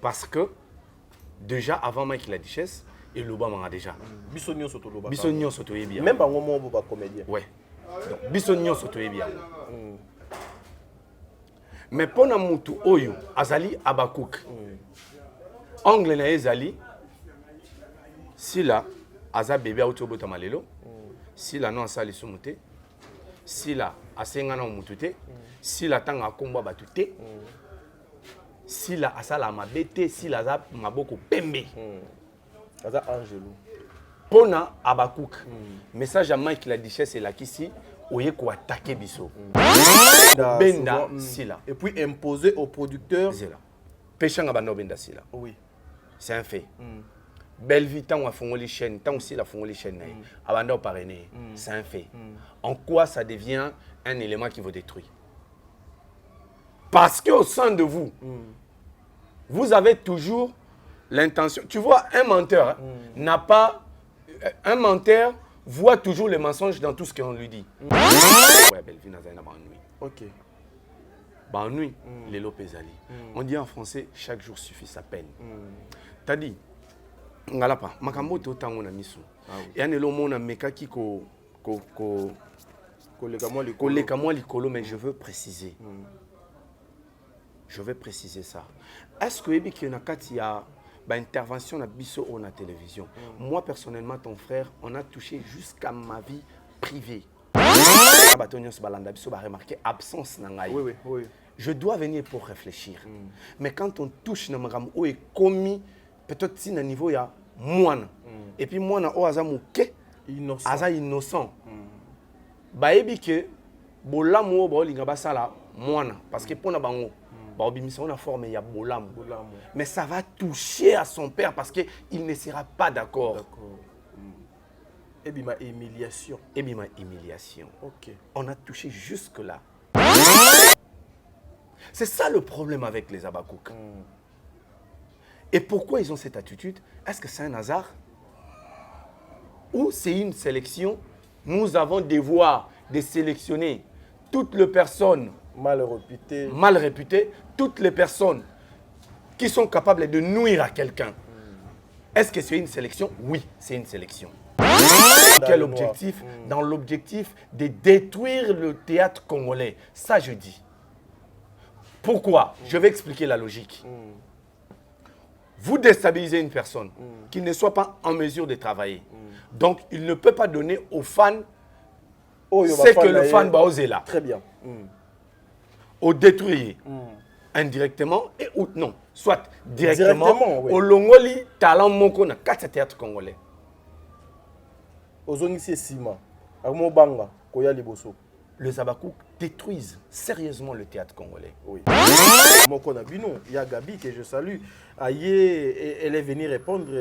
Parce que, déjà, avant Mike la Duchesse, et Lobama déjà. Bissonnion Soto Loba. Bissonnion Soto est bien. Même pas un moment où comédien. Ouais. Donc, Bissonnion Soto est bien. Mais pour Namutu Oyo, Azali Abakouk. Angle na Ezali, si là, Aza bébé Autobota Malelo, si là, non, Sali Sumute, si là, Asengana Mutute, si là, Tanga Komba Batute, si là, Asala Mabete, si là, Aza Maboko Pembe. Aza Angelo. Pona Abakouk. Message à Mike la Duchesse et la Kissi, Oye ko attaquer Bisso. Benda Sila. Et puis imposer aux producteurs. Péchant à Bano Benda Sila. Oui. C'est un fait. Belle vie, tant qu'on a fait les chaînes, tant aussi la font les chaînes, Abandon parrainé. C'est un fait. En quoi ça devient un élément qui vous détruit? Parce qu'au sein de vous, vous avez toujours l'intention. Tu vois, un menteur n'a pas. Un menteur voit toujours les mensonges dans tout ce qu'on lui dit. Ouais, belle vie, ok. Bah, nuit, les Lopezali. On dit en français, chaque jour suffit sa peine. T'as dit, Ngalapa, Makambo Tota on a mis sous. Et un élément, on a meka qui likolo, mais je veux préciser. Je veux préciser ça. Est-ce que il y a une intervention à Bisso ou à la télévision? Moi, personnellement, ton frère, on a touché jusqu'à ma vie privée. Remarqué absence. Oui. Je dois venir pour réfléchir. Mais quand on touche dans le est commis, peut-être si à niveau il y a moine. Et puis moi, on a innocent. Bah, et bien que, bolamu bolinga sala moine. Parce que pour na bango, on a formé il y a bolam. Mais ça va toucher à son père parce qu'il ne sera pas d'accord. Et bien ma humiliation. Ok. On a touché jusque-là. C'est ça le problème avec les Abakouk. Et pourquoi ils ont cette attitude? Est-ce que c'est un hasard? Ou c'est une sélection? Nous avons devoir de sélectionner toutes les personnes mal réputées, toutes les personnes qui sont capables de nuire à quelqu'un. Est-ce que c'est une sélection? Oui, c'est une sélection. Quel objectif? Dans l'objectif de détruire le théâtre congolais. Ça, je dis. Pourquoi? Je vais expliquer la logique. Vous déstabilisez une personne qui ne soit pas en mesure de travailler. Donc, il ne peut pas donner aux fans ce que le fan va oser là. Très bien. Au détruire indirectement et ou non. Soit directement, au longoli, talent moko na kata théâtre congolais. Ozongisi Sima, Armo Banga, Koya Liboso. Les Abakouk détruisent sérieusement le théâtre congolais. Oui. Moko Nabino, il y a Gabi que je salue. Aïe, elle est venue répondre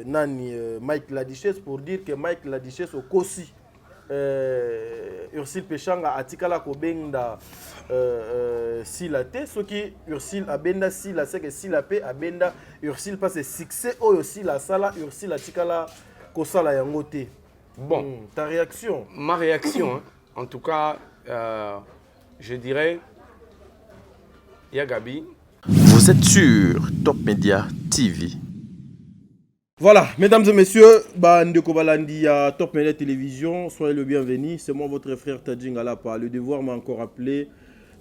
Nani Mike la Duchesse pour dire que Mike la Duchesse au Kosi. Ursile Pechanga atikala kobenda silate soki Ursile abenda sila c'est que sila pe abenda Ursile passe succès oyo sila sala Ursile atikala kosala yango te. Bon, ta réaction? Ma réaction, hein, en tout cas, je dirais, Yagabi. Vous êtes sur Top Media TV. Voilà, mesdames et messieurs, Ndeko Balandi à Top Media Télévision, soyez le bienvenu. C'est moi, votre frère Tadjing Alapa. Le devoir m'a encore appelé.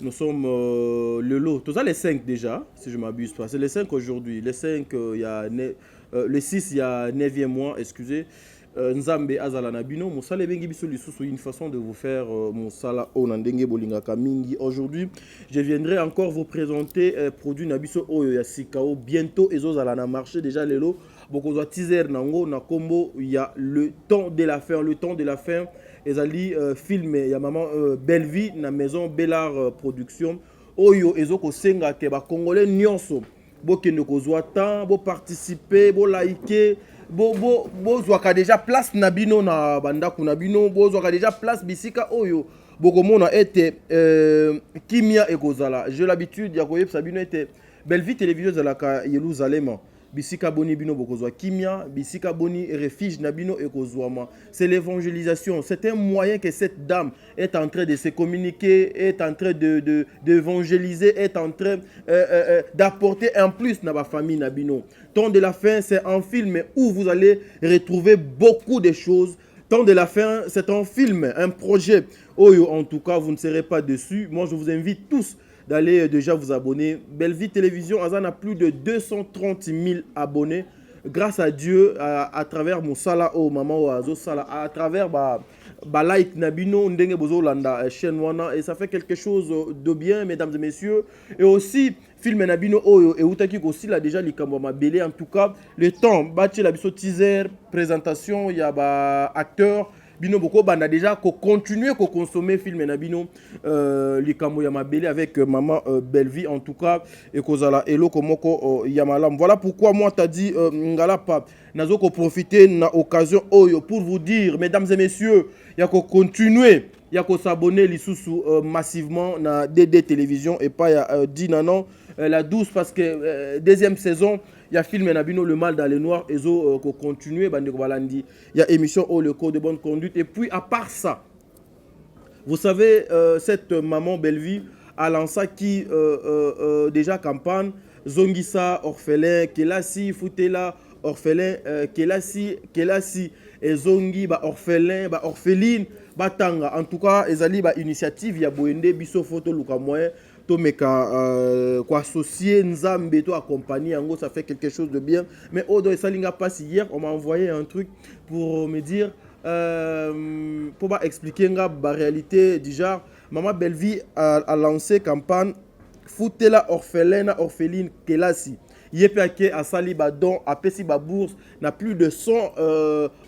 Nous sommes le lot. Tous les 5 déjà, si je ne m'abuse pas. C'est les 5 aujourd'hui. Les 5, il y a le 6, il y a 9e mois, excusez. Nzambe Azala Nabino, Moussala Bengi Biso Lisusu, une façon de vous faire Moussala Onandenge Bolinga Kamingi. Aujourd'hui, je viendrai encore vous présenter produit Nabiso Oyo Yasikao. Bientôt, Ezozala na marché déjà les lots. Beaucoup de teaser nango na combo, il y a le temps de la fin, Ezali film, il y a maman Belle Vie na maison Bellard Production. Oyo Ezoko Senga ke ba Congolais nyonso. Bo kende ko zwa temps, bo participer, bo liker. Bo zwaka déjà place nabino na bandaku nabino bo zwaka déjà place bisika oyo bokomona ete kimia ekozala j'ai l'habitude ya koyebisa bino ete Belle Vie télévision zalaka Yerusalem bisika boni bino bokozwa kimia, bisika boni refuge na bino ekozwama. C'est l'évangélisation. C'est un moyen que cette dame est en train de se communiquer, est en train d'évangéliser, est en train d'apporter un plus dans la famille na bino. Temps de la fin, c'est un film où vous allez retrouver beaucoup de choses. Temps de la fin, c'est un film, un projet. Oh, en tout cas, vous ne serez pas dessus. Moi, je vous invite tous d'aller déjà vous abonner. Belleville Télévision, Azan a plus de 230 000 abonnés. Grâce à Dieu, à travers mon sala, oh maman, oh azo sala, à travers like nabino, ndenge bozo landa chaîne wana, et ça fait quelque chose de bien, mesdames et messieurs. Et aussi, film nabino oh et outaki aussi là déjà likambo ma belé. En tout cas, le temps, bâti la biso teaser, présentation, il y a ba acteur. Bino boko banda déjà ko continuer ko consommer film na bino likambo ya mabele avec maman Belleville en tout cas et kozala elo komoko ya malam. Voilà pourquoi moi t'as dit ngala pa nazo ko profiter na occasion oyo pour vous dire mesdames et messieurs ya ko continuer ya ko s'abonner lisusu massivement na DD télévision et pas ya Dinanon la 12 parce que deuxième saison il y a film Nabino Le Mal dans les Noirs et zo ko continuer bande ko balandi il y a émission oh le code de bonne conduite et puis à part ça vous savez cette maman Belleville a lancé qui déjà campagne Zongisa orphelin Kelasi Futela orphelin Kelasi et Zongi ba orphelin ba orpheline batanga en tout cas ezali ba initiative ya boende biso photo luka moyen meka quoi associer Nzambe to accompagner yango ça fait quelque chose de bien mais Odo et Salinga passe hier on m'a envoyé un truc pour me dire pour expliquer la réalité du genre maman Belleville a lancé campagne Foutela orphelin orpheline Kelasi Yepake a sali ba don a pesi ba bourse n'a plus de 100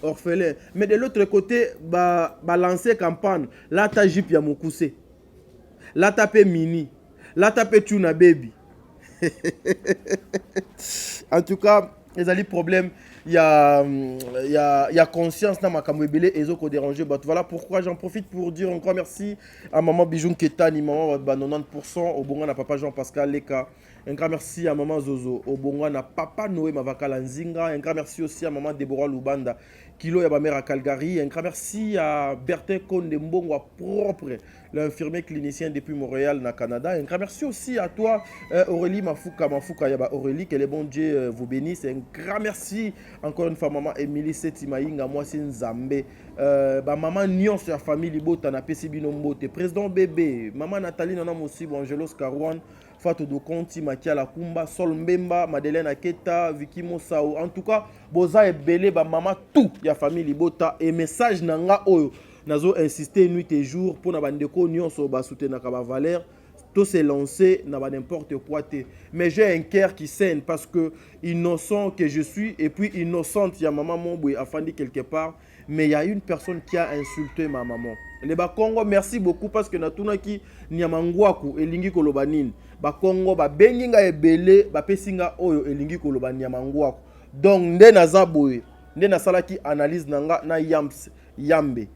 orphelins mais de l'autre côté ba lancer campagne là ta jip ya mokuse là tapé mini là, tapé Tuna Baby. En tout cas, les ali problèmes, il y a conscience dans ma camouébélé et zo ko déranger. Voilà pourquoi j'en profite pour dire encore merci à maman Bijoun Ketani, maman 90%, au bon à papa Jean-Pascal Leka. Un grand merci à maman Zozo, au bon à papa Noé Mavakala Nzinga. Un grand merci aussi à maman Deborah Lubanda, Kilo et ma mère à Calgary. Un grand merci à Bertin Konde Mbongwa propre, l'infirmier clinicien depuis Montréal, na Canada. Un grand merci aussi à toi, Aurélie Mafuka Yaba Aurélie, que les bons dieux vous bénissent. Un grand merci encore une fois, maman Émilie Setimaïnga, moi c'est Nzambe. Maman Nyon, sur la famille Libota, na Pesibino Mbote, président bébé, maman Nathalie Nanam aussi, Angelos Karouane. Fatou Dokonti, Makia Lakumba, Sol Mbemba, Madeleine Aketa, Vicky Mosao. En tout cas, Boza et Belé, maman, tout, y a famille Libota. Et message nanga oyo, nazo insister nuit et jour pour n'abandeko nyon so ba soutenir Kaba Valère. Tout s'est lancé, n'a pas n'importe quoi. Mais j'ai un cœur qui saigne parce que innocent que je suis et puis innocente, il y a maman Momboué a fandi quelque part. Mais il y a une personne qui a insulté ma maman. Les Bakongo, merci beaucoup parce que Natunaki Nyamangwaku et Lingi Kolobanin. Bakongo, Benginga et Belé, Pesinga Oyo et Lingi Koloban Nyamangwaku. Donc, Ndena Zaboé, Ndena Salaki analyse Nanga na Yambe.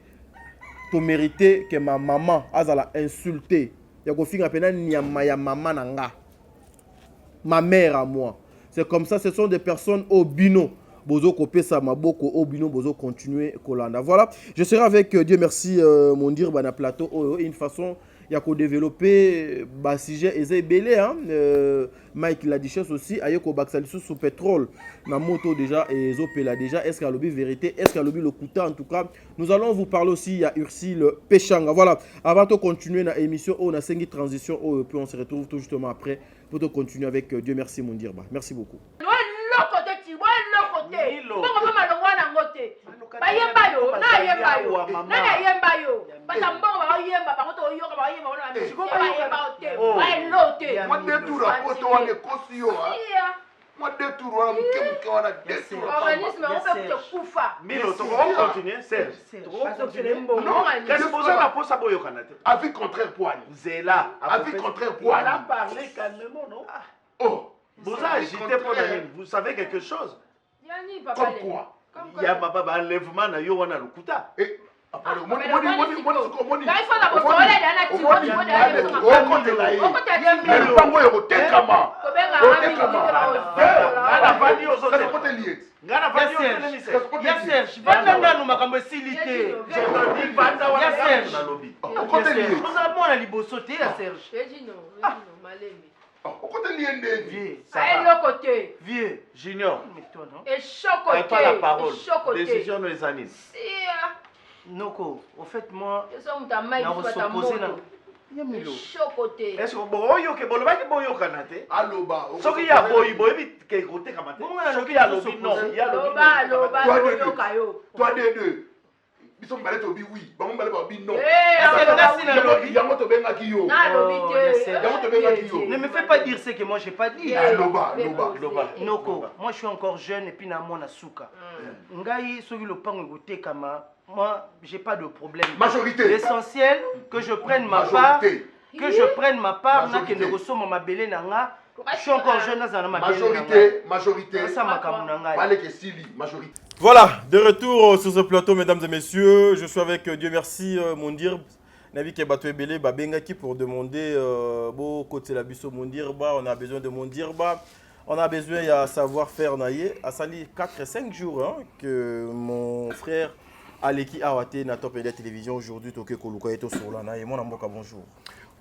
Tu méritais que ma maman a insulté. Yakofinga pena Nyama ya maman Nanga. Ma mère à moi. C'est comme ça, ce sont des personnes au bino. Bozo kopé sa maboko au bino bozo continuer kolanda. Voilà, je serai avec Dieu merci mon dire bana plateau une façon il y a qu'au développer bah sujet et belé hein Mike la dichesse aussi ayoko baxalisu sous pétrole na moto déjà et zopela déjà est-ce qu'à lobby vérité est-ce qu'à lobby le kuta en tout cas nous allons vous parler aussi il y a Ursule Péchanga. Voilà, avant de continuer na émission on a 5 transition puis on se retrouve tout justement après pour te continuer avec Dieu merci mon dire. Merci beaucoup. Avis contraire poigne. Zéla. Avis contraire poigne. On a parlé calmement, non? Oh. Vous agitez pour vous savez quelque chose? Comme quoi? Il y a un enlèvement na yo wana lukuta. Vieux, Junior. Et chocoté. Pas la parole. Décision de les années. Noko, au fait, moi, je suis chocoté. Est-ce que boyo ke bolo ba ke boyo kanate? Aloba. Soki ya boyi boyi ke kote kamate. Soki ya lobi non, ya lobi. Toi des deux. Ils sont balés au bi oui. Bon balé au bi non. Yango to benga ki yo. Yango to benga ki yo. Ne me fais pas dire ce que moi j'ai pas dit. Aloba. Noko, moi je suis encore jeune et puis na mona suka. Ngai soki le pango kote kama. Moi, j'ai pas de problème. Majorité. L'essentiel, que je prenne ma part. Que je prenne ma part. Je suis encore jeune. Majorité. Voilà, de retour sur ce plateau, mesdames et messieurs. Je suis avec Dieu merci, Mondir. Navi Kebato Ebele, Babengaki pour demander côté la biso Mondirba. On a besoin de Mondirba. On a besoin de savoir-faire naïe. À Sali 4 et 5 jours hein, que mon frère. Aleki Awate na Top Media Télévision aujourd'hui toke koluka eto solana et mon amboka bonjour.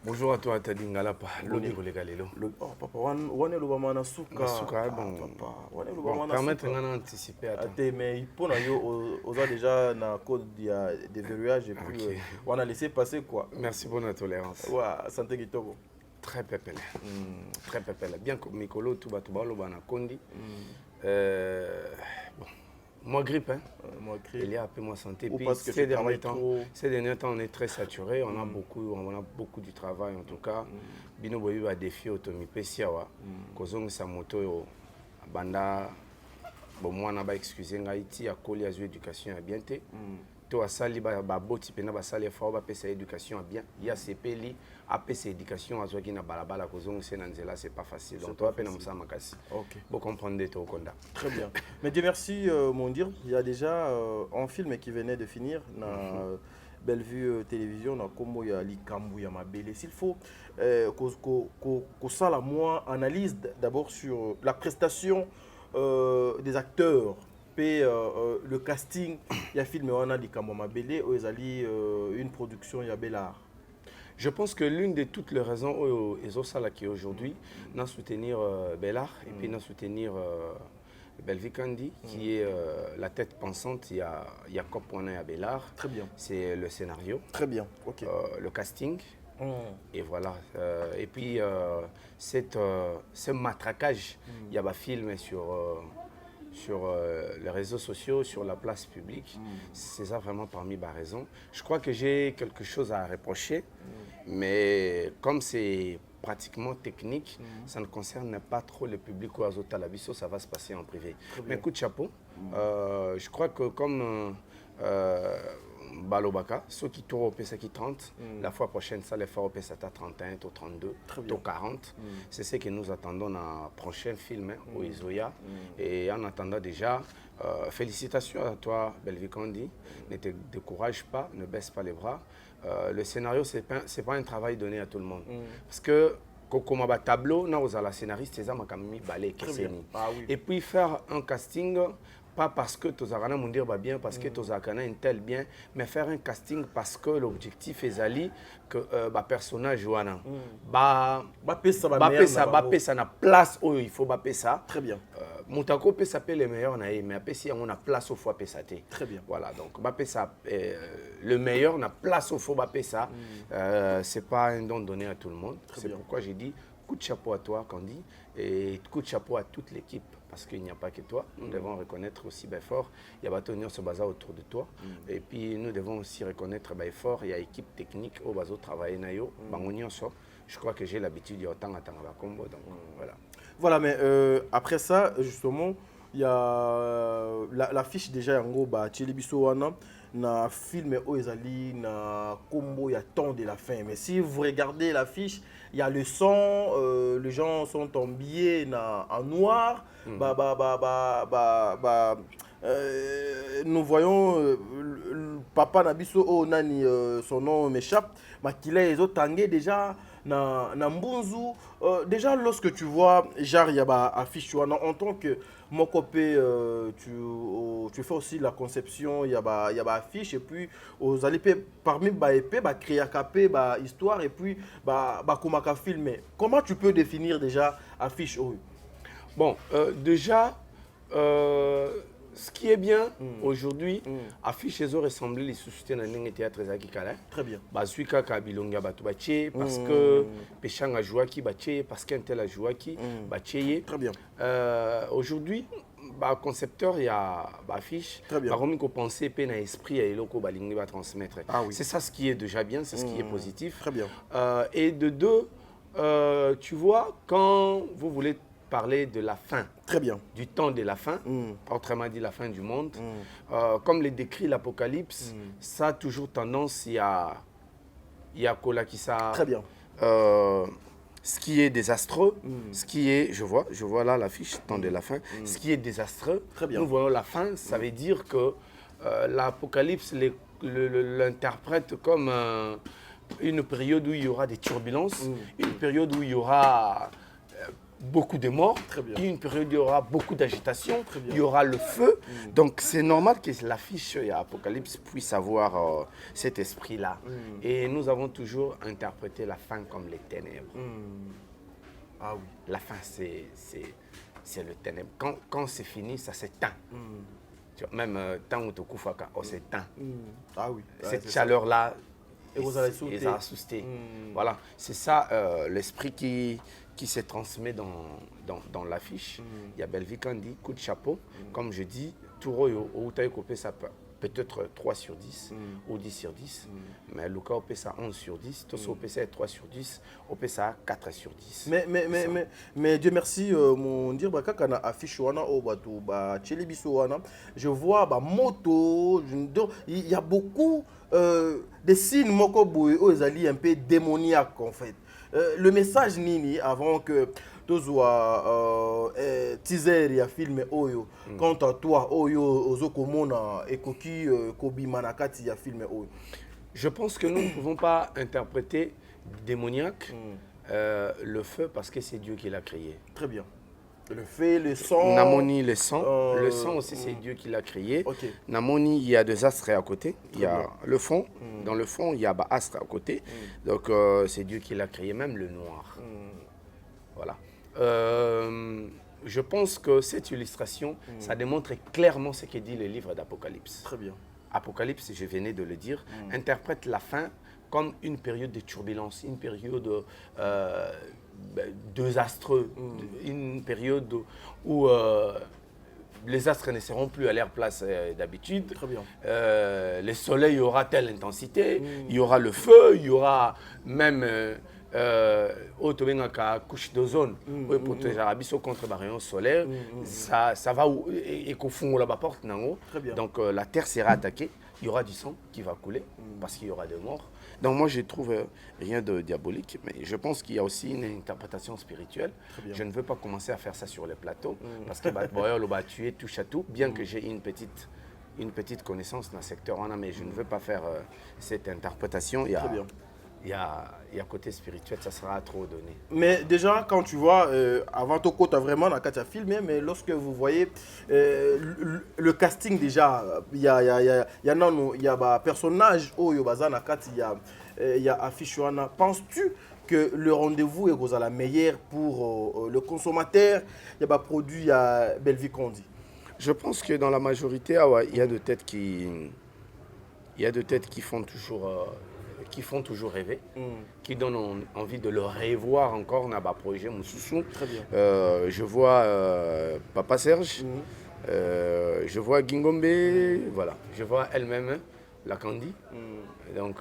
Bonjour à toi Tadingala pa loni kolega lelo. Oh papa wane lo bama na suka. Suka bon papa wane lo bama na suka. Permettre ngana anticiper attends. Mais pour na yo oza déjà na code de verrouillage et puis on a laissé passer quoi. Merci pour la tolérance. Ouais, santé kitoko. Très pépele. Très pépele. Bien que Mikolo tout lo bana kondi. Bon. Moi grippe, hein. Il y a un peu moins santé. Puis ces derniers temps, on est très saturé. On a beaucoup du travail en tout cas. Bino boyu a défi automi pesiawa. Kozong sa moto yo banda. Bon moi na ba excuser ngaiti a koli azu éducation à bien té. To asali ba boti pena ba sali fa ba pesa éducation à bien. Il y a CPLI APC éducation à zoki na balabala kozong c'est nanzela c'est pas facile. Donc toi pena musa makasi. OK. Pour comprendre de Konda. Très bien. Mais Dieu merci mon dire, il y a déjà un film qui venait de finir na Bellevue télévision na kombo ya likambu ya mabele. S'il faut ko sala moi analyse d'abord sur la prestation des acteurs. Le casting, il y a film on a dit Kamomabele, une production il y a Bellard. Je pense que l'une de toutes les raisons ils ont ça qui aujourd'hui, n'a soutenir Bellard et puis n'a soutenir Belvikandi qui est la tête pensante. Il y a Jacob Poina et Bellard. Très bien. C'est le scénario. Très bien. Ok. Le casting. Et voilà. Et puis ce matraquage, il y a un film sur les réseaux sociaux, sur la place publique. C'est ça vraiment parmi les raisons. Je crois que j'ai quelque chose à reprocher, mais comme c'est pratiquement technique, ça ne concerne pas trop le public ou Azotalabiso, ça va se passer en privé. Mais coup de chapeau, je crois que comme Balobaka, ceux qui tournent au PSA 30, la fois prochaine, ça les fera au PSA 31, au 32, au 40. C'est ce que nous attendons dans le prochain film, au Isoya. Et en attendant déjà, félicitations à toi, Belvikandi. Ne te décourage pas, ne baisse pas les bras. Le scénario, ce n'est pas un travail donné à tout le monde. Parce que, comme un tableau, nous avons la scénariste, c'est et puis faire un casting. Pas parce que tu as mondir bien, parce que tu as un tel bien, mais faire un casting parce que l'objectif est ali que le personnage wana ça na place où il faut ça. Très bien. Moutako peut s'appeler le meilleur mais après si on a place au fois ça. Très bien. Voilà donc ça le meilleur na place au fois ça. C'est pas un don donné à tout le monde. C'est pourquoi j'ai dit coup de chapeau à toi Candy et coup de chapeau à toute l'équipe. Parce qu'il n'y a pas que toi, nous devons reconnaître aussi fort, il y a tenir ce bazar autour de toi. Et puis nous devons aussi reconnaître fort, il y a équipe technique au bazo travailler nayo, je crois que j'ai l'habitude de autant attendre la combo donc voilà. Voilà mais après ça justement, il y a l'affiche déjà en gros Tchelibiso wana na film Oezali na combo il y a temps de la fin mais si vous regardez l'affiche, il y a le son, les gens sont habillés en noir. nous voyons Papa Nabiso Nani, son nom m'échappe, Makila et autres tangé déjà na Mbunzu. Déjà lorsque tu vois genre il y a affiche en tant que mon copé tu fais aussi la conception, il y a affiche et puis aux alipé parmi épée créer capé histoire et puis comment filmer. Comment tu peux définir déjà affiche? Bon, déjà, ce qui est bien aujourd'hui, affiche les ressemblent les sociétés dans le théâtre Zakikala. Très bien. Celui qui a bilonga batubaché parce que Péchang a joué qui baché parce qu'un tel a joué qui baché. Très bien. Aujourd'hui, concepteur il y a affiche. Très bien. Par contre, il penser peine à esprit et loko balingue va transmettre. Ah oui. C'est ça ce qui est déjà bien, c'est ce qui est positif. Très bien. Et de deux, tu vois, quand vous voulez parler de la fin. Très bien. Du temps de la fin, autrement dit la fin du monde. Comme le décrit l'Apocalypse, ça a toujours tendance, il y a Kola qui ça. Très bien. Ce qui est désastreux, ce qui est, je vois là l'affiche, temps de la fin, ce qui est désastreux, très bien. Nous voyons la fin, ça veut dire que l'Apocalypse l'interprète comme une période où il y aura des turbulences, une période où il y aura beaucoup de morts, une période où il y aura beaucoup d'agitation, il y aura le feu. Donc c'est normal que l'affiche Apocalypse puisse avoir cet esprit-là. Et nous avons toujours interprété la fin comme les ténèbres. Ah oui. La fin, c'est le ténèbre. Quand c'est fini, ça s'éteint. Même tant où tu couvres, on s'éteint. Ah oui. Cette chaleur-là, et vous allez souter. Voilà, c'est ça l'esprit qui se transmet dans l'affiche. Il y a Belvi Kandi, coup de chapeau. Comme je dis, Touro au Taïkopé, ça peut-être 3 sur 10 ou 10 sur 10. Mais Luka au ça 11 sur 10. Tosso au ça 3 sur 10. Au ça 4 sur 10. Mais Dieu merci, mon dire, quand on a affiché, je vois moto, il y a beaucoup de signes un peu démoniaques en fait. Le message nini avant que tu sois teaser ya film oyo quant à toi oyo ozokomona ekoki kobima na kati ya film oyo. Je pense que nous ne pouvons pas interpréter démoniaque le feu parce que c'est Dieu qui l'a créé. Très bien. Le feu, le sang. Namoni, le sang. Le sang aussi, c'est Dieu qui l'a créé. Okay. Namoni, il y a des astres à côté. Il y a le fond. Dans le fond, il y a astres à côté. Donc, c'est Dieu qui l'a créé, même le noir. Voilà. Je pense que cette illustration, ça démontre clairement ce que dit le livre d'Apocalypse. Très bien. Apocalypse, je venais de le dire, interprète la fin comme une période de turbulence, une période désastreux, une période où les astres ne seront plus à leur place d'habitude. Très bien. Le soleil aura telle intensité, il y aura le feu, il y aura même couche d'ozone pour protéger l'habitation contre les rayons solaires. Ça va et qu'au fond la porte. Donc la terre sera attaquée, il y aura du sang qui va couler parce qu'il y aura des morts. Donc moi je trouve rien de diabolique, mais je pense qu'il y a aussi une interprétation spirituelle. Je ne veux pas commencer à faire ça sur les plateaux parce que le va tuer touche à tout, bien que j'ai une petite connaissance dans le secteur, mais je ne veux pas faire cette interprétation. Il y a côté spirituel, ça sera trop donné. Mais déjà, quand tu vois, avant tout, tu as vraiment la carte à filmer, mais lorsque vous voyez le casting déjà, il y a personnage, il y a affiche. Penses-tu que le rendez-vous est la meilleure pour le consommateur? Il y a produit, il y a Belvi Kandi. Je pense que dans la majorité, il y a de têtes qui font toujours rêver, qui donnent envie de le revoir encore dans le projet Moussoussou. Très bien. Je vois Papa Serge, je vois Gingombe, voilà. Je vois elle-même, la Kandi. Donc,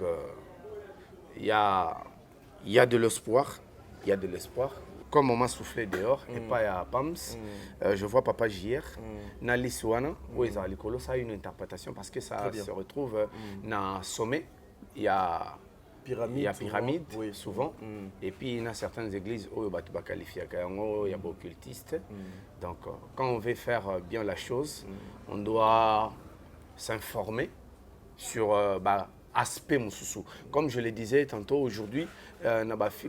il y a de l'espoir. Il y a de l'espoir. Comme on m'a soufflé dehors, et pas à Pams, je vois Papa JR, Nali Souana, où ils ont ça a une interprétation parce que ça se retrouve dans le sommet. Il y a pyramide. Il y a pyramide, oui. souvent. Et puis, il y a certaines églises où il y a qualifié, il y a des occultistes. Donc, quand on veut faire bien la chose, on doit s'informer sur aspect Moussoussou. Comme je le disais tantôt aujourd'hui,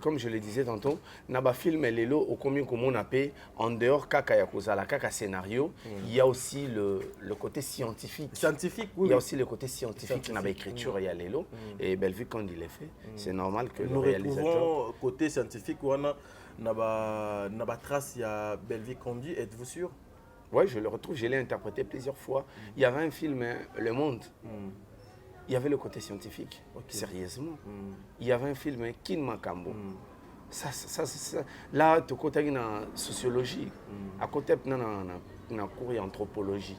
comme je le disais tantôt, Naba film et Lelo au combien on appelle en dehors kaka yakozala kaka scénario, il y a aussi le côté scientifique. Scientifique, oui. Il y a aussi le côté scientifique dans l'écriture et à Lelo. Et Bellevue quand il est fait, c'est normal que nous le réalisateur. retrouvons côté scientifique où on a Naba trace il y a Bellevue conduit. Êtes-vous sûr? Oui, je le retrouve. Je l'ai interprété plusieurs fois. Il y avait un film, Le Monde. Il y avait le côté scientifique, sérieusement. Il y avait un film, Kin Makambo. Là, tu as une sociologie. À côté, tu as un cours d'anthropologie.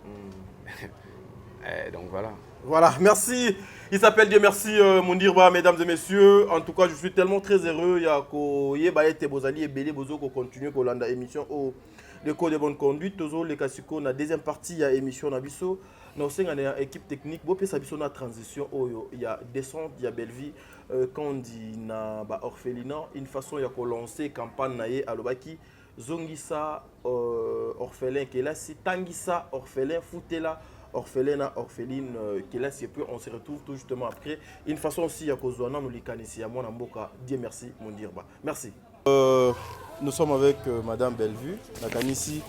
Donc voilà. Voilà, merci. Il s'appelle Dieu merci, Mondirba, mesdames et messieurs. En tout cas, je suis tellement très heureux. Il y a continuer l'émission au le code de bonne conduite. Les Kassiko, la deuxième partie, il y a l'émission Nabiso. Nous avons une équipe technique. Il y a transition. Il y a descente, il y a Bellevue. Quand on dit na orphelinat, une façon de lancer campagne à l'Obaki. Zongisa orphelin qui est là, si Tangisa orphelin, foutez-la. Orphelin, orpheline, qui est là, et puis on se retrouve tout justement après. Une façon aussi, à cause de nous, les à mon amboka. Dieu merci, mon dirba. Merci. Nous sommes avec Madame Bellevue. Ici,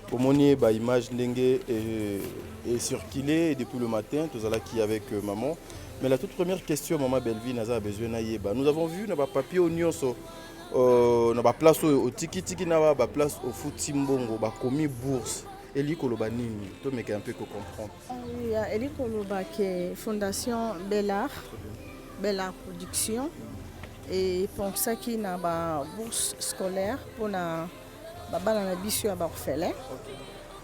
pour mon image est circulée depuis le matin, tout ça là qui avec maman. Mais la toute première question, Maman Bellevue, nous avons besoin de nous avons vu, nous avons papier au Nyonso, nous avons place au Tiki Tiki, nous avons place au Foutimbongo, nous avons commis bourse. Eli Koloba nini, to meke un peu que comprendre. Il y a Eli Koloba qui est Fondation Bellart Production. Et pour ça qu'il y a une bourse scolaire pour la bisu à orphelin.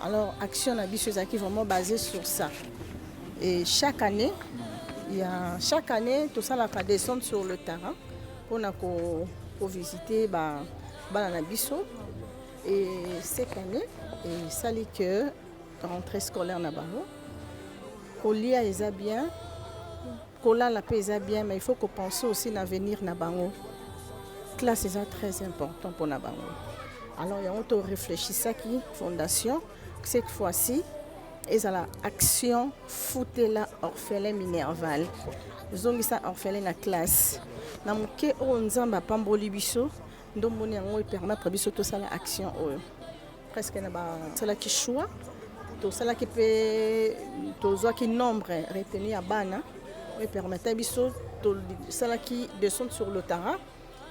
Alors action la bisu qui est vraiment basée sur ça. Et chaque année tout ça la descendre sur le terrain pour visiter la bisu. Et cette année, et ça dit que rentrée scolaire n'a pas Colia est bien, Cola la paix est bien, mais il faut qu'on pense aussi à l'avenir n'a pas classe est très important pour n'a pas. Alors il y a on réfléchit ça qui fondation cette fois-ci et à la action fouter la orphelin Minerval. Zongi ça orphelin la classe. Na moke o nzamba pamboli biso. Donc, on permet de tout ça l'action presque c'est là qui choix tout ça qui peut tout ça qui nombre retenu à bana on permet tout ça qui descend sur le terrain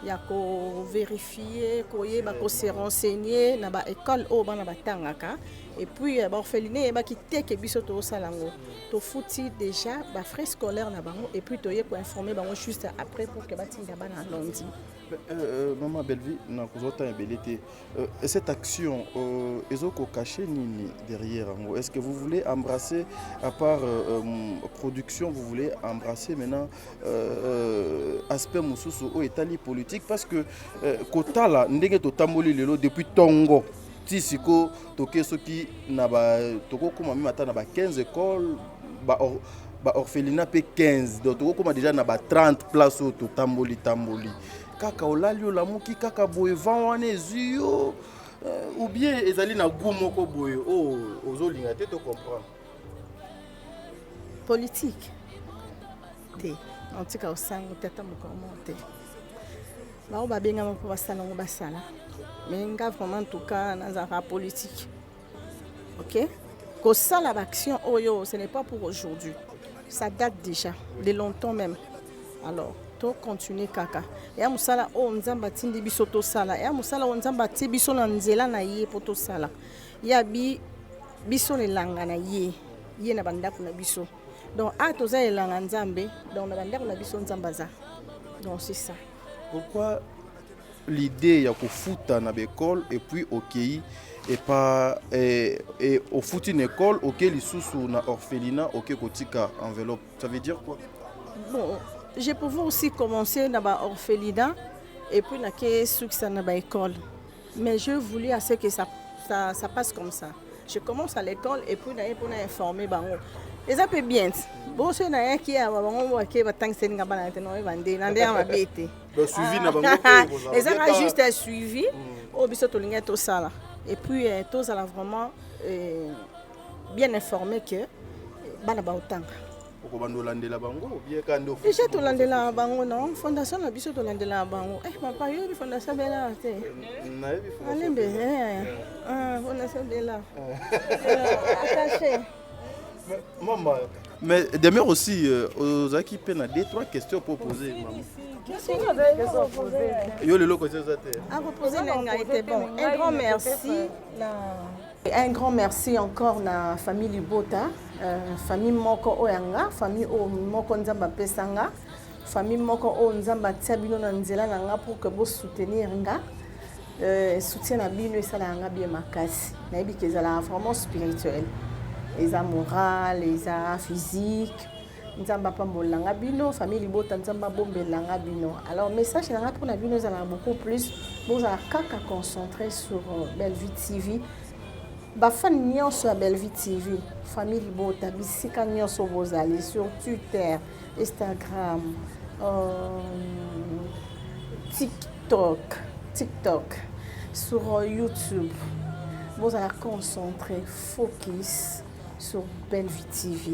il y a qu'on vérifier qu'on se renseigner na ba école au bana batangaka et puis orphelinat ba qui teke biso to salango to fouti déjà ba frais scolaire na bango et puis to y pour informer bango juste après pour que batinga bana lundi. Maman Bellevue, cette action, est-ce que caché derrière? Est-ce que vous voulez embrasser, à part production, vous voulez embrasser maintenant aspect Moussoussou au état politique? Parce que Kota là, depuis Tongo, Tisiko, Toké Soki, Toko Kuma Mimata, 15 écoles, orphelinat P15, donc Toko Kuma déjà 30 places au Tamboli. Kaka olali olamuki kaka boye vanwane zio ou bien ezali na gumo ko boye ozolinga te to comprendre politique te en tout cas au sango tata mokomo te ba ba benga mo basala ngo basala mais nga vraiment en tout cas dans la politique OK ko sala action oyo ce n'est pas pour aujourd'hui ça date déjà de longtemps même alors continuer kaka ya musala o nzamba tindi biso to sala ya musala o nzamba ti biso na nzela na ye poto sala ya biso le langa na ye na bandako na biso donc to za elanga nzambe donc na bandako na biso nzamba za donc c'est ça. Pourquoi l'idée ya ko futa na l'école et puis OK et pas et au foot une école OK lisusu na orphelinat OK kotika enveloppe ça veut dire quoi? Bon je pouvais aussi commencer dans l'orphelinat et puis dans l'école. Mais je voulais assez que ça passe comme ça. Je commence à l'école et puis pour informer eza mpe bien ti boso nayaki awa bango bake batangiseli nga bana te no ebande na ndenge mabe te suivi na bango ezaka juste un suivi oyo biso tolingi tosala et puis tozala vraiment bien informé que bana baotanga okobanda olandela bango bieka nde déjà tolandela bango non fondation na biso tolandela bango papa yobi fondation bela te nayebi alembe fondation bela attaché maman. Mais demain aussi, aux qui peine des trois questions pour poser, maman. Yo le loco à reposer l'engagement bon. Un grand merci. Un grand merci encore na famille Libota, famille Moko Oyanga, famille Moko Nzamba Pesanga, famille Moko O Nzamba Tiabino na nzela nanga pour que vous soutenir nga. Soutien na bino esala nga bien makasi. Na yebi ke ezala vraiment spirituel. Eza moral, eza physique. Nzamba pambolanga bino, famille Libota Nzamba bombelanga bino. Alors message nanga pour na bino ezala beaucoup plus. Vous avez kaka concentré sur Belle Vie TV. Bafan nyonso ya Belle Vie TV, famille Libota, bisika nyonso bozali sur Twitter, Instagram, TikTok, sur YouTube. Vous allez concentrer, focus sur Belle Vie TV.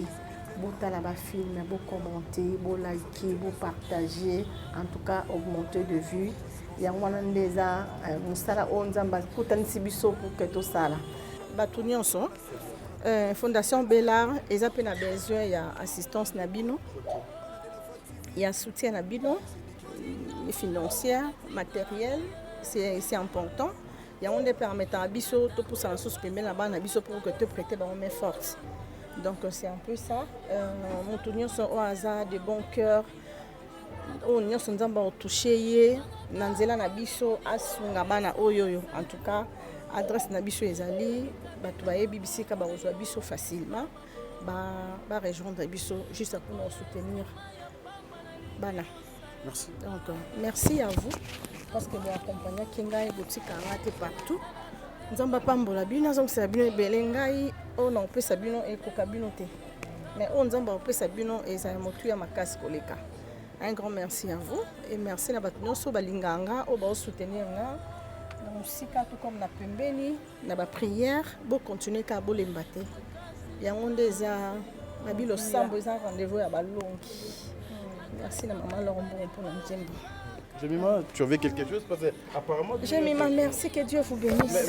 Vous allez film, vous commenter, vous liker, vous partager, en tout cas augmenter de vues. Il y a un des musala onzamba kutanisi biso pour que tout ça là. Bato nyonso Fondation Bellard eza pe na besoin ya assistance na bino, ya soutien na bino, financière, matériel, c'est important. Ya on permettre à biso to pour ça suspendre la bana biso pour que te prêter ba main forte. Donc c'est un peu ça. Mon tournion sont au hasard de bon cœur. On nyonso nzamba otoucher ye na nzela na biso asunga bana oyoyo. En tout cas adresse na biso ezali bato bayebi bisika bazwa biso facilement ba rejoindre biso juste pour nous soutenir bana. Merci. Donc merci à vous parce que vous accompagnez kingai boutique ngate partout. Nzamba pambola bino donc c'est bino belengai on on peut sabino et kokabino te. Mais on nzamba peut sabino et ça motu ya makasi koleka. Un grand merci à vous et merci na bato nyonso balinganga o ba soutenir nga. Musika tout comme na pembeni na ba prière bo continuer ka bolemba te yango ndeza na bilo sambo eza rendez-vous ya balongi. Merci na maman Lorombo pour la nzembo. Jemima, tu avais quelque chose parce que apparemment Jemima, merci, que Dieu vous bénisse. Je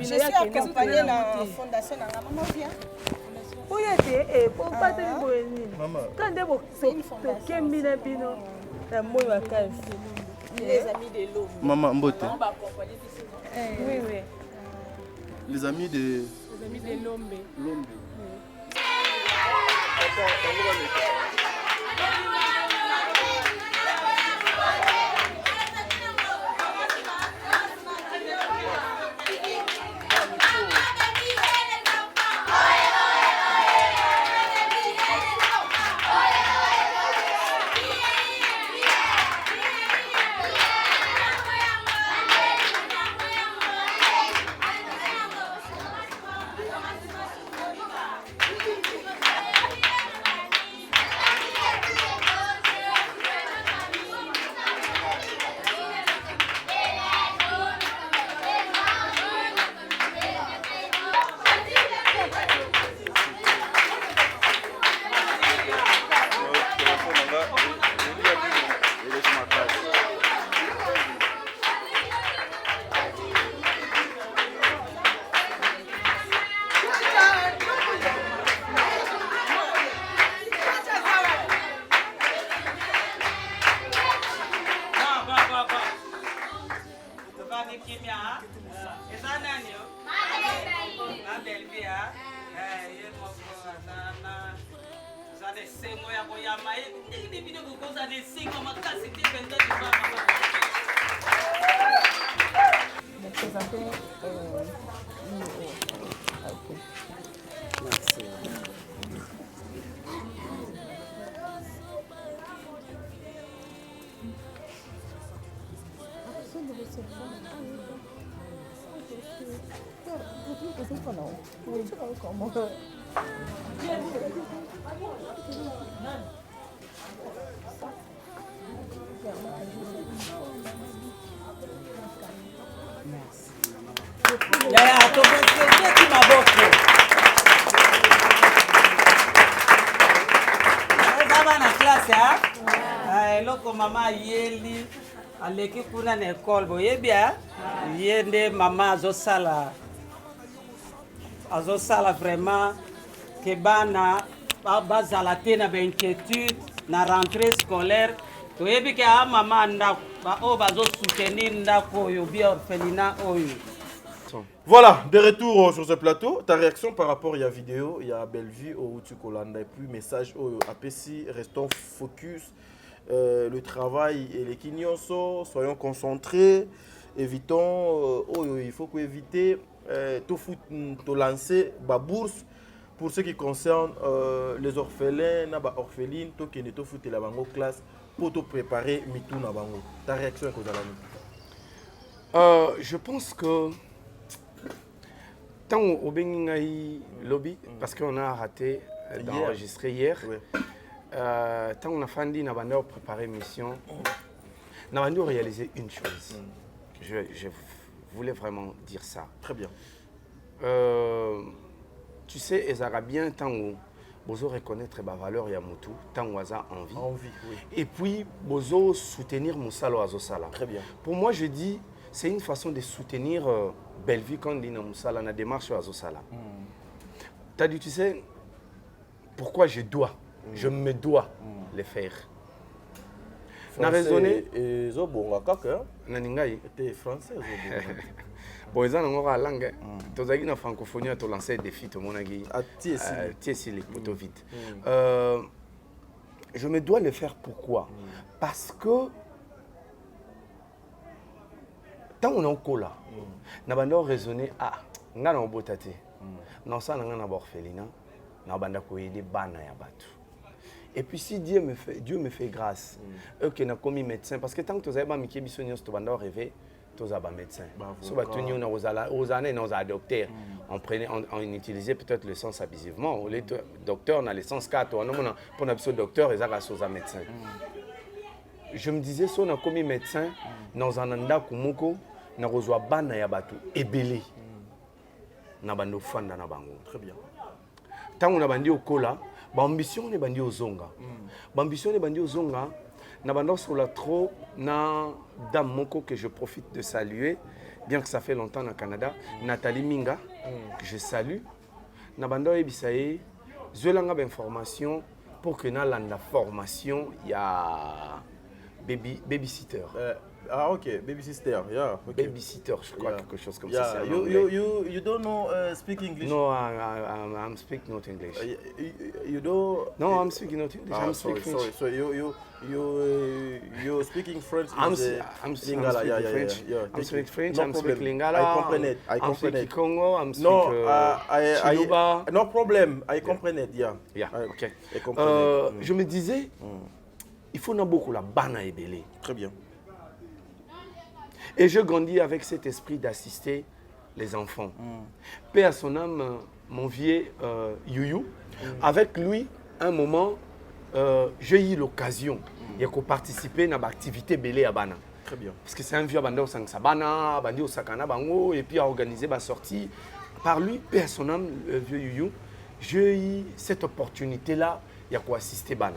suis accompagnée dans la fondation Maman vient. Oui, pour pas te Maman. Quand des beaux Les amis de l'eau. Maman Mbote. Oui, oui. Les amis de l'Ombe. L'Ombe. eloko mama yeli aleki kuna na ekole boyebi ye nde mama azosala vraiment ke bana bazala te na bainquiétude na rentrée scolaire toyebi ke mama ndako baoyo bazosoutenir ndako oyo bia orphelinat oyo. Voilà, de retour sur ce plateau. Ta réaction par rapport à la vidéo, il y a Bellevue au Tukolanda et puis message au APC, restons focus, le travail et les kignonso, soyons concentrés, évitons, il faut éviter tout foot, tout lancer, ba bourse pour ce qui concerne les orphelins, na ba orphelines, tout qui n'est tout foot la bango classe pour te préparer mitou na bango. Ta réaction est je pense que tant au Bengingaï lobby, parce qu'on a raté d'enregistrer hier, tant on a fandi, on a préparé mission, on a réalisé une chose. Je voulais vraiment dire ça. Très bien. Tu sais, les Arabiens, tant où vous reconnaître ma valeur Yamutu, tant où ça envie. Oui. Et puis, vous soutenir Moussalo Azosala. Très bien. Pour moi, je dis, c'est une façon de soutenir Bellevue quand on dit Moussala, la démarche Azosala. Tu as dit, tu sais, pourquoi je me dois le faire. Na raisonné. Et Zobonga Kaka. Naningai. T'es français, Zobonga. Bon, ils ont encore la langue. Tu as dit la francophonie, tu as lancé des défis, tu as dit, les poteaux vides. Je me dois le faire pourquoi? Parce que tant on est au cola, on a raisonné, on a un beau tâté. Non, ça, on a un orphelinat, on a des bana ya batu. Et puis si Dieu me fait grâce, eux qui ont commis médecin, parce que tant que tu as un médecin, tu vas rêver, tu as un médecin. Si tu as un docteur, on utilisait peut-être le sens abusivement. Le docteur, on a le sens 4, pour un docteur, ils ont un médecin. Je me disais, si on a commis médecin, dans un anda kumoko, na rozwa bana ya batu ebele na bando fanda na bango. Très bien. Tant on a bandi au kola, ambition ne bandi au zonga. Ambition ne bandi au zonga, na bando sur la trop na dame moko que je profite de saluer, bien que ça fait longtemps au Canada, Nathalie Minga, que je salue. Na bando ebisaye, je langa d'information pour que na la formation il y a babysitter. Ok, babysitter, yeah. Okay. Babysitter, je crois, quelque chose comme ça. You don't know speak English? No, I'm speaking not English. You don't? No, I'm speaking not English. I'm speaking French. So you're speaking French? I'm speaking French. I'm speaking French. I'm speaking Lingala. I comprehend. I'm speaking Congo. I'm speaking Chiluba. No problem. I comprehend. Yeah. Ok. Je me disais, il faut beaucoup la bana et belé. Très bien. Et je grandis avec cet esprit d'assister les enfants. Paix à son âme, mon vieux Youyou. Avec lui, un moment, j'ai eu l'occasion de participer à l'activité Belé à Bana. Très bien. Parce que c'est un vieux bande au Sangsabana, bande au Sakana Bango, et puis à organiser ma sortie. Par lui, paix à son âme, le vieux Youyou, j'ai eu cette opportunité-là, il y a quoi assister Bana.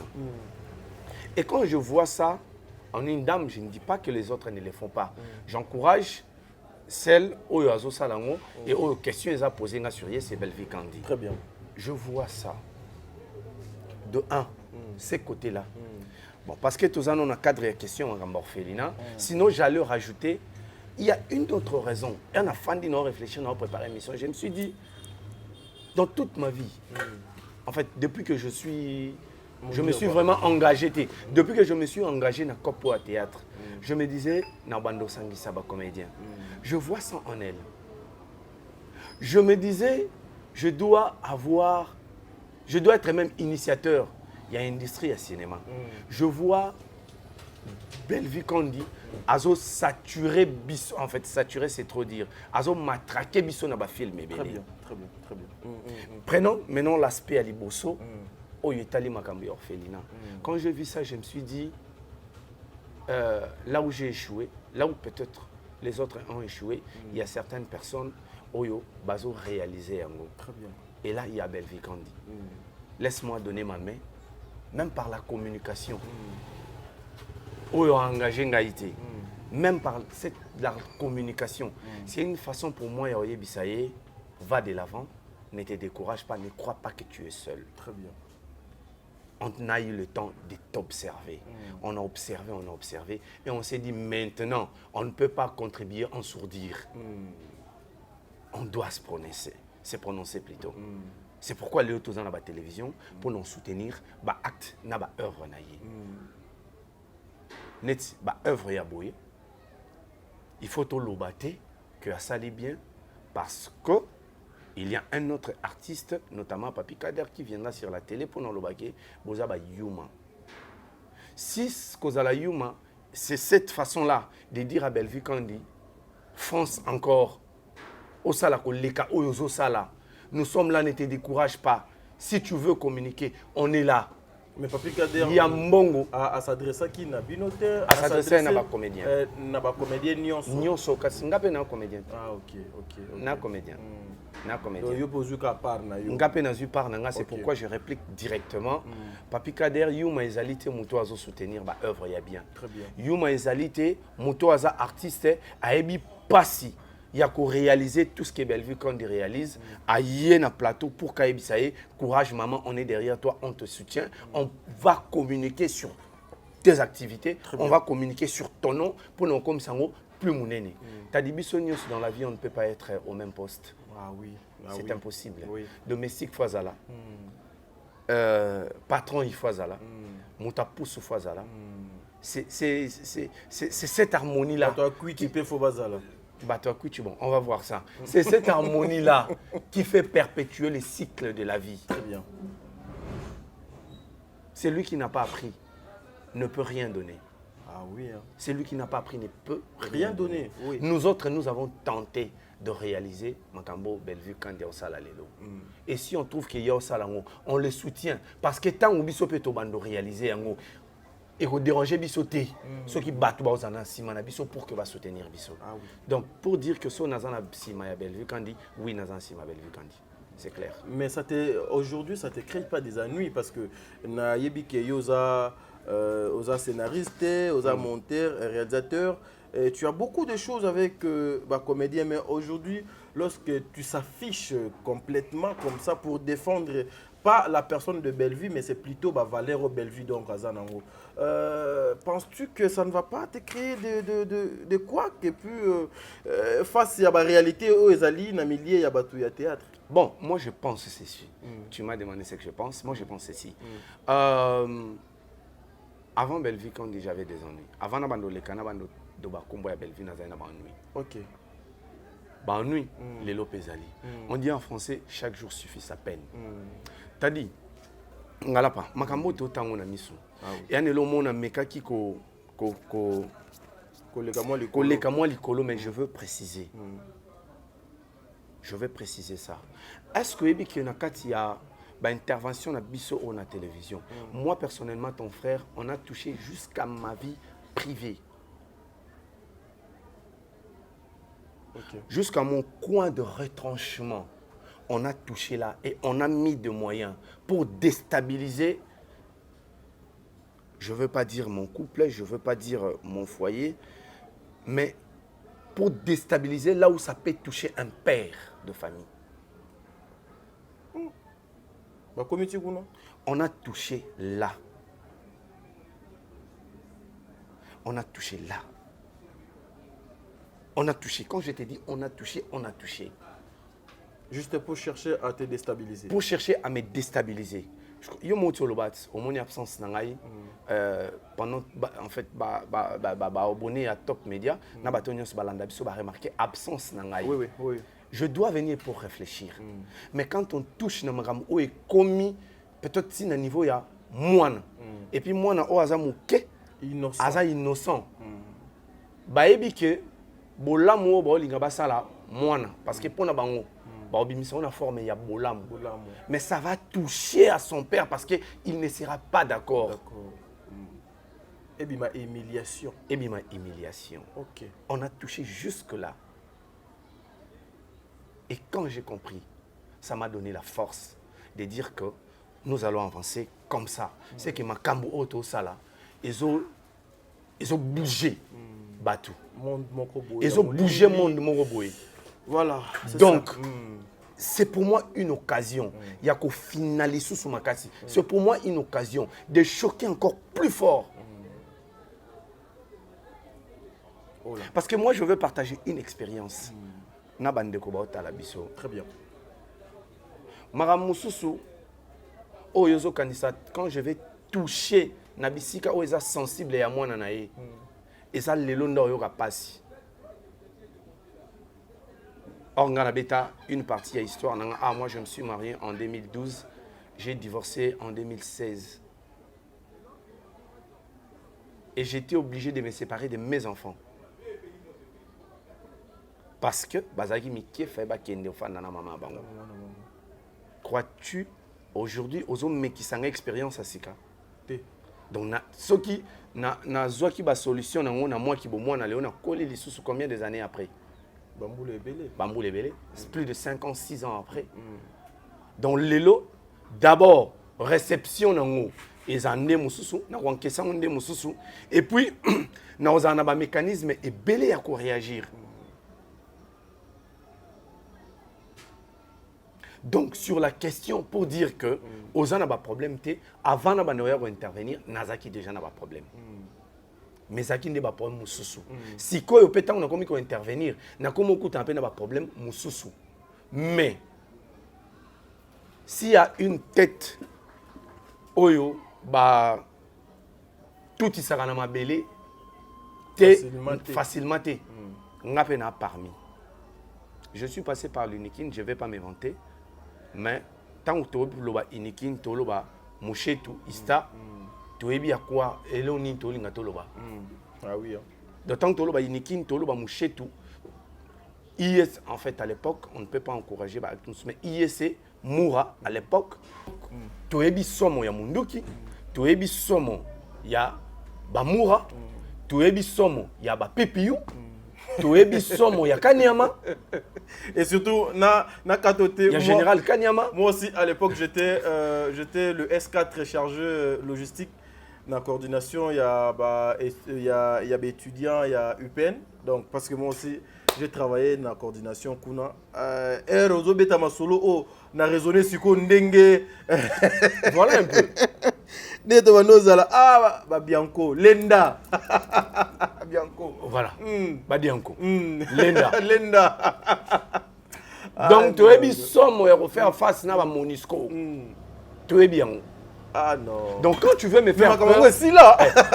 Et quand je vois ça, en une dame, je ne dis pas que les autres ne le font pas. J'encourage celles où il y a des salango et aux questions qu'ils ont posées sur c'est Bellevue Kandi. Très bien. Je vois ça. De un, ces côtés-là. Bon, parce que tous on a cadre de questions en orphelinat. Sinon, j'allais rajouter, il y a une autre raison. Et on a fandi, on a réfléchi, on a préparé une mission. Je me suis dit, dans toute ma vie, en fait, depuis que je me suis vraiment engagé. Depuis que je me suis engagé dans le Copo à théâtre, je me disais, Nabando Sangi Saba comédien. Je vois ça en elle. Je me disais, je dois être même initiateur. Il y a une industrie à cinéma. Je vois Bellevue Kandi, azo saturé biso, en fait saturé c'est trop dire, azo matraqué biso na ba film. Très bien, très bien, très bien. Prenons maintenant l'aspect à Liboso, au Yetali Makambi orphelinat. Quand j'ai vu ça, je me suis dit, là où j'ai échoué, là où peut-être les autres ont échoué, il y a certaines personnes Oyo bazo réalisé en gros. Très bien. Et là, il y a Bellevue Kandi. Laisse-moi donner ma main, même par la communication. Oyo engagé Ngaïté. Même par la communication. C'est une façon pour moi, Yoye Bissaye, va de l'avant, ne te décourage pas, ne crois pas que tu es seul. Très bien. On a eu le temps de t'observer. On a observé, et on s'est dit maintenant, on ne peut pas contribuer en sourdir. On doit se prononcer plutôt. C'est pourquoi les autres dans la télévision, pour nous soutenir, bah acte, na ba œuvre naïe. Net, bah œuvre ya boye. Il faut tout l'obater que ça allait bien, parce que il y a un autre artiste, notamment Papi Kader, qui viendra sur la télé pour nous l'obater, boza ba Yuma. Si ce qu'on a la Yuma, c'est cette façon-là de dire à Bellevue Kandi, fonce encore. Au sala koleka oyozo sala. Nous sommes là, ne te décourage pas. Si tu veux communiquer, on est là. Mais Papi Kader, il y a mbongo à s'adresser à qui n'a binoteur, à s'adresser à un comédien. N'a pas comédien nyonso. Nyonso kasi ngape na comédien. Ah ok. Na comédien. Na comédien. Donc yo pozuka par na yo. Ngape na zu par na nga, c'est pourquoi je réplique directement. Papi Kader Yuma ezalité muto azo soutenir ba œuvre ya bien. Très bien. Yuma ezalité muto aza artiste a ebi pasi. Il y a qu'à réaliser tout ce que Bellevue Kandi réalise, à y un plateau pour Kaïbisaye, courage maman, on est derrière toi, on te soutient, on va communiquer sur tes activités, on va communiquer sur ton nom pour nous comme ça plus monnaie. T'as dit bisognos dans la vie, on ne peut pas être au même poste. Ah oui, c'est impossible. Oui. Domestique fois là, patron il fois là, moutapousse fois là. C'est cette harmonie là. Toi qui peut faut bazala. Bon, on va voir ça. C'est cette harmonie-là qui fait perpétuer le cycle de la vie. Très bien. Celui qui n'a pas appris ne peut rien donner. Ah oui. Hein. Celui qui n'a pas appris ne peut rien donner. Oui. Nous autres, nous avons tenté de réaliser Makambo Bellevue Kandi Osala Lelo. Et si on trouve qu'il y a Osala, on le soutient. Parce que tant que peut de réaliser, et qu'on dérange bisoté ceux qui battent bazana simana biso pour que va soutenir biso. Donc pour dire que so nazana sima ya Bellevue Kandi, oui nazana sima Bellevue Kandi. C'est clair. Mais aujourd'hui ça te crée pas des ennuis parce que na yebi ke yoza scénariste, oza monteur, réalisateur, et tu as beaucoup de choses avec comédien, mais aujourd'hui lorsque tu s'affiches complètement comme ça pour défendre pas la personne de Bellevue, mais c'est plutôt Valero Bellevue donc Azanango. Penses-tu que ça ne va pas te créer de quoi que puis face à la réalité où Ezali na milieu ya batu théâtre? Bon, moi je pense ceci. Tu m'as demandé ce que je pense. Moi je pense ceci. Avant Bellevue Kandi j'avais des ennuis. Avant nabando le kana bando do bakumbo ya Bellevue nazana ba ennui. OK. Ba ennui les lopezali. On dit en français chaque jour suffit sa peine. T'as dit, ngalapa, makambo to tango na miso. Et ane lo mona mekaki koleka moi likolo, mais je veux préciser. Je vais préciser ça. Est-ce que ebi ki na kati ya ba intervention na biso ou na télévision? Moi personnellement, ton frère, on a touché jusqu'à ma vie privée. Jusqu'à mon coin de retranchement. On a touché là et on a mis des moyens pour déstabiliser, je ne veux pas dire mon couple, je ne veux pas dire mon foyer, mais pour déstabiliser là où ça peut toucher un père de famille. On a touché là. On a touché là. On a touché. Quand je te dis on a touché, on a touché. Juste pour chercher à te déstabiliser. Pour chercher à me déstabiliser. Yo monte le bat, au mon absence nangai pendant en fait abonné à Top Media, na batonyo se balanda biso ba remarquer absence nangai. Oui. Je dois venir pour réfléchir. Mais quand on touche na magam o est commis peut-être si na niveau ya moine. Et puis moine o azamuke Innocent. Aza innocent. Bayebi que bolamu bolinga basala mwana parce que pona bango ba obimisa on a formé ya bolamu. Mais ça va toucher à son père parce que il ne sera pas d'accord. Et bien ma humiliation. Et bien ma humiliation. OK. On a touché jusque là. Et quand j'ai compris, ça m'a donné la force de dire que nous allons avancer comme ça. C'est que ma kambo auto sala, ils ont bougé Batou. Ils ont bougé monde Moroboé. Voilà. Donc, c'est pour moi une occasion. Il y a qu'au finaliser sous ma casse. C'est pour moi une occasion de choquer encore plus fort. Parce que moi, je veux partager une expérience. Très bien. Maramususu, Oyozo Kanisa, quand je vais toucher Nabisika, où ils sont sensibles à moi, et ça, les longs d'Oyoga passent. Or, Nganabeta, une partie à histoire. Ah, moi, je me suis marié en 2012, j'ai divorcé en 2016. Et j'étais obligé de me séparer de mes enfants. Parce que Bazaki Mikie fait bakende fana na maman bango. Crois-tu aujourd'hui aux hommes qui sont expérience à Sika? Donc ceux qui na zwa ki ba solution na ngona moi qui bo moi na leona collé les sous combien des années après? Bamboule belé. Bamboule belé, c'est plus de 5 ans, 6 ans après. Donc lelo d'abord réception na ngo ezande mususu na kwankesa nde mususu et puis na ozana ba mécanisme et belé à quoi réagir. Donc, sur la question, pour dire que aux n'a pas de problème, avant d'intervenir, Nazaki déjà n'a pas de problème. Mais Zaki n'a pas de problème, Moussoussou. Si quoi peut on a commis intervenir, n'a comme beaucoup de problème, Moussoussou. Mais s'il y a une tête, Oyo, bah tout y sera dans ma belé, facilement. N'a pas parmi. Je suis passé par l'Unikin, je ne vais pas m'inventer. Mais tant que tu as inikin, tu as mouchetu, ista, tu as quoi et l'on y a Ah oui. D'autant que tu as inikin, tu as mouchetu. IS, en fait, à l'époque, on ne peut pas encourager, mais IS, Moura, à l'époque, tu as somo ya munduki, tu as somo ya Bamoura, tu as somo ya Bapipiou. Et surtout, il y a Général Kanyama. Moi aussi, à l'époque, j'étais le S4 chargé logistique. Dans la coordination, il y a des étudiants, il y a UPN. Donc, parce que moi aussi, j'ai travaillé dans la coordination. Rozo Betama Solo, on a raisonné sur Ndenge. Voilà un peu. Bianco, Lenda. Bianco. Voilà. Bianco. Lenda. Lenda. Donc, tu es bien somme à refaire face à Monisco. Tu es bien. Ah non. Donc, quand tu veux me faire peur.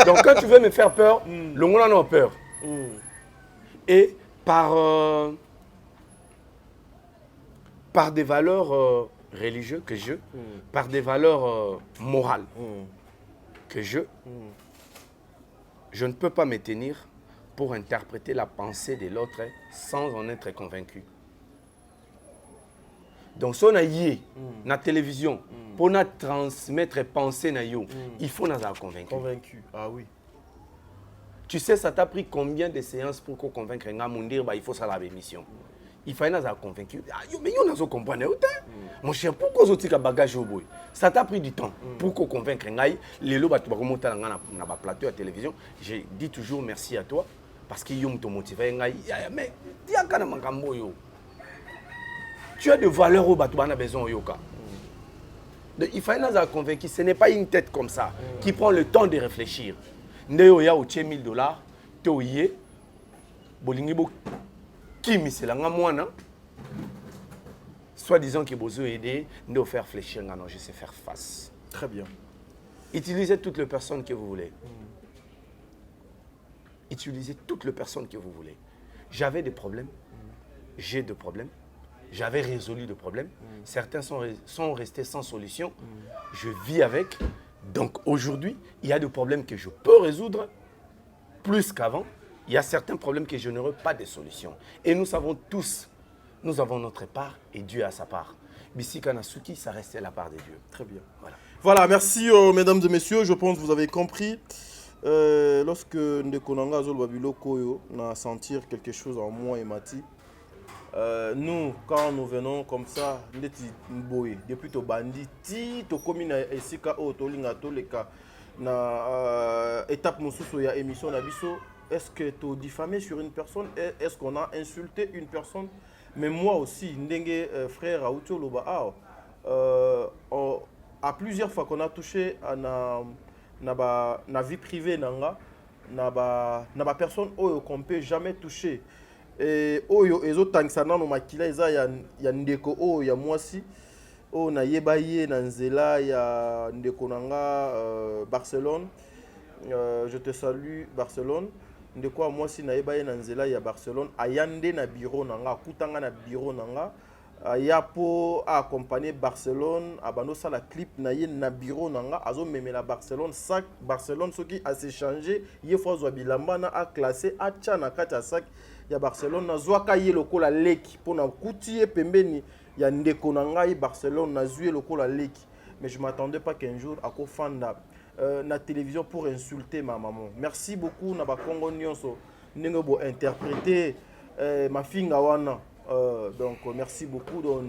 Donc, quand tu veux me faire peur, le monde en a peur. Et par des valeurs religieuses que par des valeurs morales que je ne peux pas me tenir pour interpréter la pensée de l'autre sans en être convaincu. Donc, si on a la télévision, pour transmettre pensée, il faut nous avoir convaincu. Ah oui. Tu sais, ça t'a pris combien de séances pour qu'on convaincre un gars il faut ça la émission. Il fallait nous avoir convaincu. Mais nous avons compris. Mon cher, pourquoi vous avez bagage au bout? Ça t'a pris du temps pour qu'on convaincre un gars. Les lots, tu vas remonter dans le plateau à la télévision. J'ai dit toujours merci à toi parce qu'ils ont motivé un gars. Mais tu as des valeurs au bateau, on a besoin de il fallait nous avoir convaincu. Ce n'est pas une tête comme ça qui prend le temps de réfléchir. Ndeo ya au $1000, to yé, bolingibo kimi c'est la mwana. Soit disant que vous aider, nous faire réfléchir, non, je sais faire face. Très bien. Utilisez toutes les personnes que vous voulez. Utilisez toutes les personnes que vous voulez. J'avais des problèmes, j'ai des problèmes, j'avais résolu des problèmes. Certains sont restés sans solution. Je vis avec, Donc aujourd'hui, il y a des problèmes que je peux résoudre plus qu'avant. Il y a certains problèmes que je n'aurai pas de solution. Et nous savons tous, nous avons notre part et Dieu a sa part. Bisika Nasuki, ça restait la part de Dieu. Très bien. Voilà, merci mesdames et messieurs. Je pense que vous avez compris. Lorsque Ndekonanga Zolbabilo Koyo n'a sentir quelque chose en moi et Mati, nous, quand nous venons comme ça, depuis to bandit, to komina esika o to linga to leka na étape mususu ya émission na biso, est-ce que tu diffamé sur une personne, est-ce qu'on a insulté une personne? Mais moi aussi, ndenge frère Aoucho Loba, à plusieurs fois qu'on a touché à na vie privée nanga, na personne qu'on peut jamais toucher. Et oyo ezotangisana no makila eza ya ndeko o ya mwasi o na yebaye na nzela ya ndeko nanga Barcelone. Je te salue Barcelone. Ndeko mwasi na yebaye na nzela ya Barcelone ayande na bureau nanga kutanga na bureau nanga yapo accompagner Barcelone abando sala clip na ye na bureau nanga azo memela Barcelone sac Barcelone soki a s'échanger ye fois zo bilamba na a classé a tchana kata sac ya Barcelone na zwaka ye lokola leki pona kutie pembeni ya ndeko nanga ye Barcelone na zuye lokola leki. Mais je m'attendais pas qu'un jour à kofanda na télévision pour insulter ma maman. Merci beaucoup na ba Congo nyonso ndenge bo interpréter ma finga wana. Donc merci beaucoup donc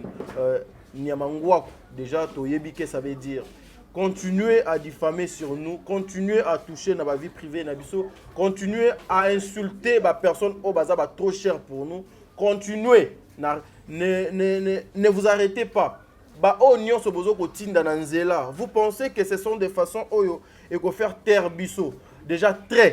Nyamangwa déjà toyebi que ça veut dire continuer à diffamer sur nous, continuer à toucher dans ma vie privée na biso, continuer à insulter ma personne au bazar trop cher pour nous, continuer ne vous arrêtez pas. Ba onion so bozo ko tinda na nzela. Vous pensez que ce sont des façons oyo et ko faire taire biso déjà train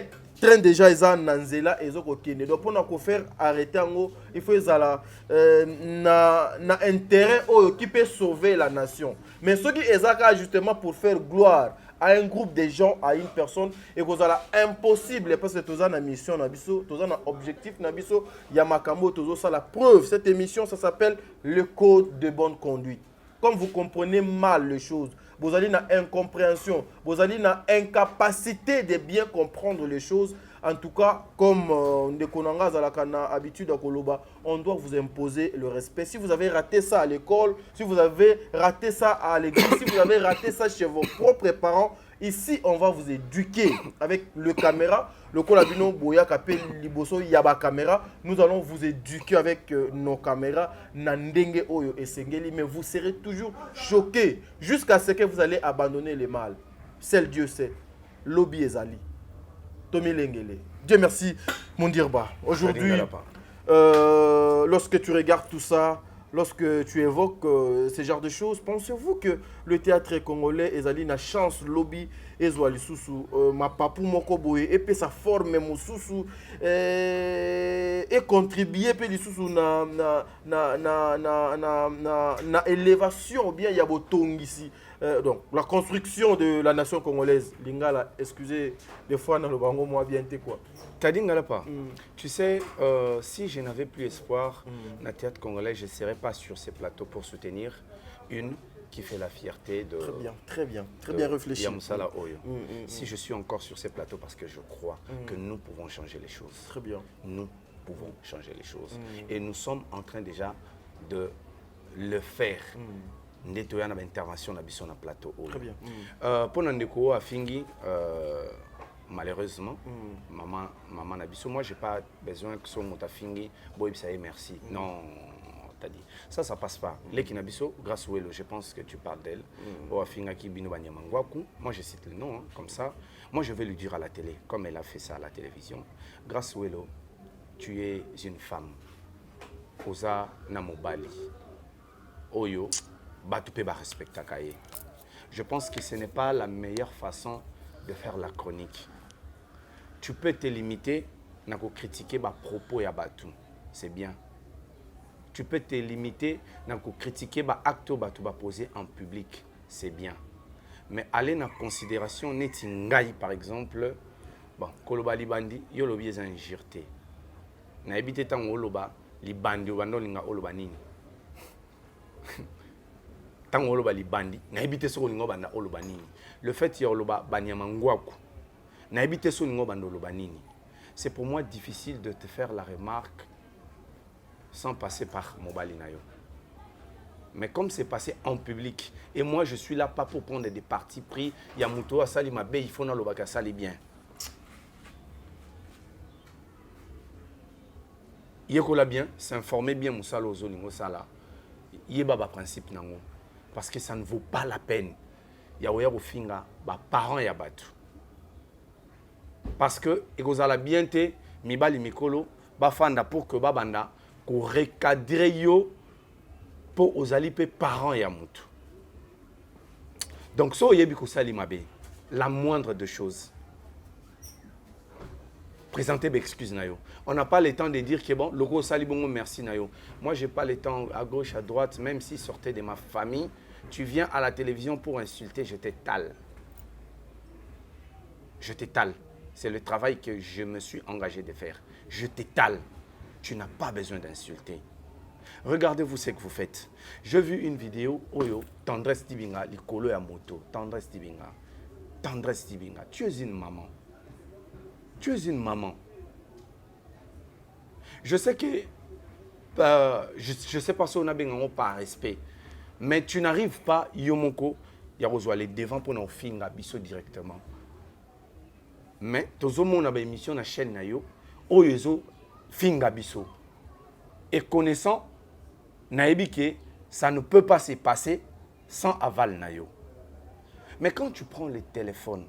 déjà eza na nzela ezoko kende. Donc pour na ko faire arrêter ngo, il faut ezala na intérêt oyo qui peut sauver la nation. Mais ce qui ezaka justement pour faire gloire à un groupe de gens, à une personne, et que ça impossible parce que toza na mission na biso, toza na objectif na biso, yamakambo tozo ça la preuve. Cette émission ça s'appelle le code de bonne conduite. Comme vous comprenez mal les choses, vous allez dans incompréhension, vous allez dans incapacité de bien comprendre les choses. En tout cas, comme Ndekonanga Zalakana habitude à Koloba, on doit vous imposer le respect. Si vous avez raté ça à l'école, si vous avez raté ça à l'église, si vous avez raté ça chez vos propres parents, ici on va vous éduquer avec le caméra. Le Kolabino Boya Kapé Liboso Yaba caméra. Nous allons vous éduquer avec nos caméras. Nandenge Oyo et Sengeli. Mais vous serez toujours choqués jusqu'à ce que vous allez abandonner le mal. Seul Dieu sait. Lobby Ezali. Tommy Lengele. Dieu merci, mon dirba. Aujourd'hui, lorsque tu regardes tout ça, lorsque tu évoques ce genre de choses, pensez-vous que le théâtre congolais Ezali na chance lobby Ezwali Susu ma papu moko boye et puis sa forme mususu et contribuer pe lisusu na élévation ou bien ya botongi ici. Donc la construction de la nation congolaise lingala, excusez des fois dans le bango moi bien té quoi. Tadingala pas. Tu sais, si je n'avais plus espoir dans le théâtre congolais, je ne serais pas sur ces plateaux pour soutenir une qui fait la fierté de... Très bien réfléchi. Yamsala Oyo. Si je suis encore sur ces plateaux parce que je crois que nous pouvons changer les choses. Très bien. Nous pouvons changer les choses. Et nous sommes en train déjà de le faire. Nettoyer une intervention dans le plateau. Très bien. Pour Nandeko Afingi, malheureusement, maman Nabiso, moi j'ai pas besoin que son motafingi, boy ça merci. Non, t'as dit. Ça passe pas. Les Kinabiso, grâce au Elo, je pense que tu parles d'elle. Afinga qui bino banyamangwaku. Moi je cite le nom, hein, comme ça. Moi je vais lui dire à la télé, comme elle a fait ça à la télévision. Grâce au Elo, tu es une femme. Oza Namobali. Oyo. Je pense que ce n'est pas la meilleure façon de faire la chronique. Tu peux te limiter à critiquer les propos et Batu. C'est bien. Tu peux te limiter à critiquer les actes que tu poser en public. C'est bien. Mais aller dans la considération, Netingaï par exemple, bon, Koloba Libandi, Yolobi est injurté. Na habité tant Oloba, Libandi, Wando Linga Oloba Nini. tant oloba libandi na ebite so lingo banda oloba nini le fait ya oloba banyama ngwaku na ebite so lingo banda oloba nini c'est pour moi difficile de te faire la remarque sans passer par mobali na yo. Mais comme c'est passé en public, et moi je suis là pas pour prendre des partis pris, Yamuto a sali mabe, il faut na lobaka sali bien. Yekola bien, s'informer bien Moussalo Ozolingo Sala. Yebaba principe nango. Parce que ça ne vaut pas la peine. Yaoya Ofinga, ba parents yabatu. Parce que, ekozala bien te, mibali mikolo, ba fanda pour que babanda, ko recadrer yo, pour ozali pe parents ya mutu. Donc so yebi ko sali mabe, la moindre de choses. Présenter l'excuse nayo. On n'a pas le temps de dire que bon, logo sali bongo merci nayo. Moi j'ai pas le temps à gauche à droite, même si sortais de ma famille, tu viens à la télévision pour insulter, je t'étale. Je t'étale. C'est le travail que je me suis engagé de faire. Je t'étale. Tu n'as pas besoin d'insulter. Regardez-vous ce que vous faites. J'ai vu une vidéo, Oyo, Tendresse Tibinga, Likolo ya moto, Tendresse Tibinga. Tendresse Tibinga, tu es une maman. Tu es une maman. Je sais que, je sais pas si on a bien par respect, mais tu n'arrives pas, Yomoko, Yarozwa, les devant pour nous finir biso directement. Mais, tozo mon a émission na chaîne na yo, Oyezo, finga biso. Et connaissant, naebi que ça ne peut pas se passer sans aval na yo. Mais quand tu prends le téléphone,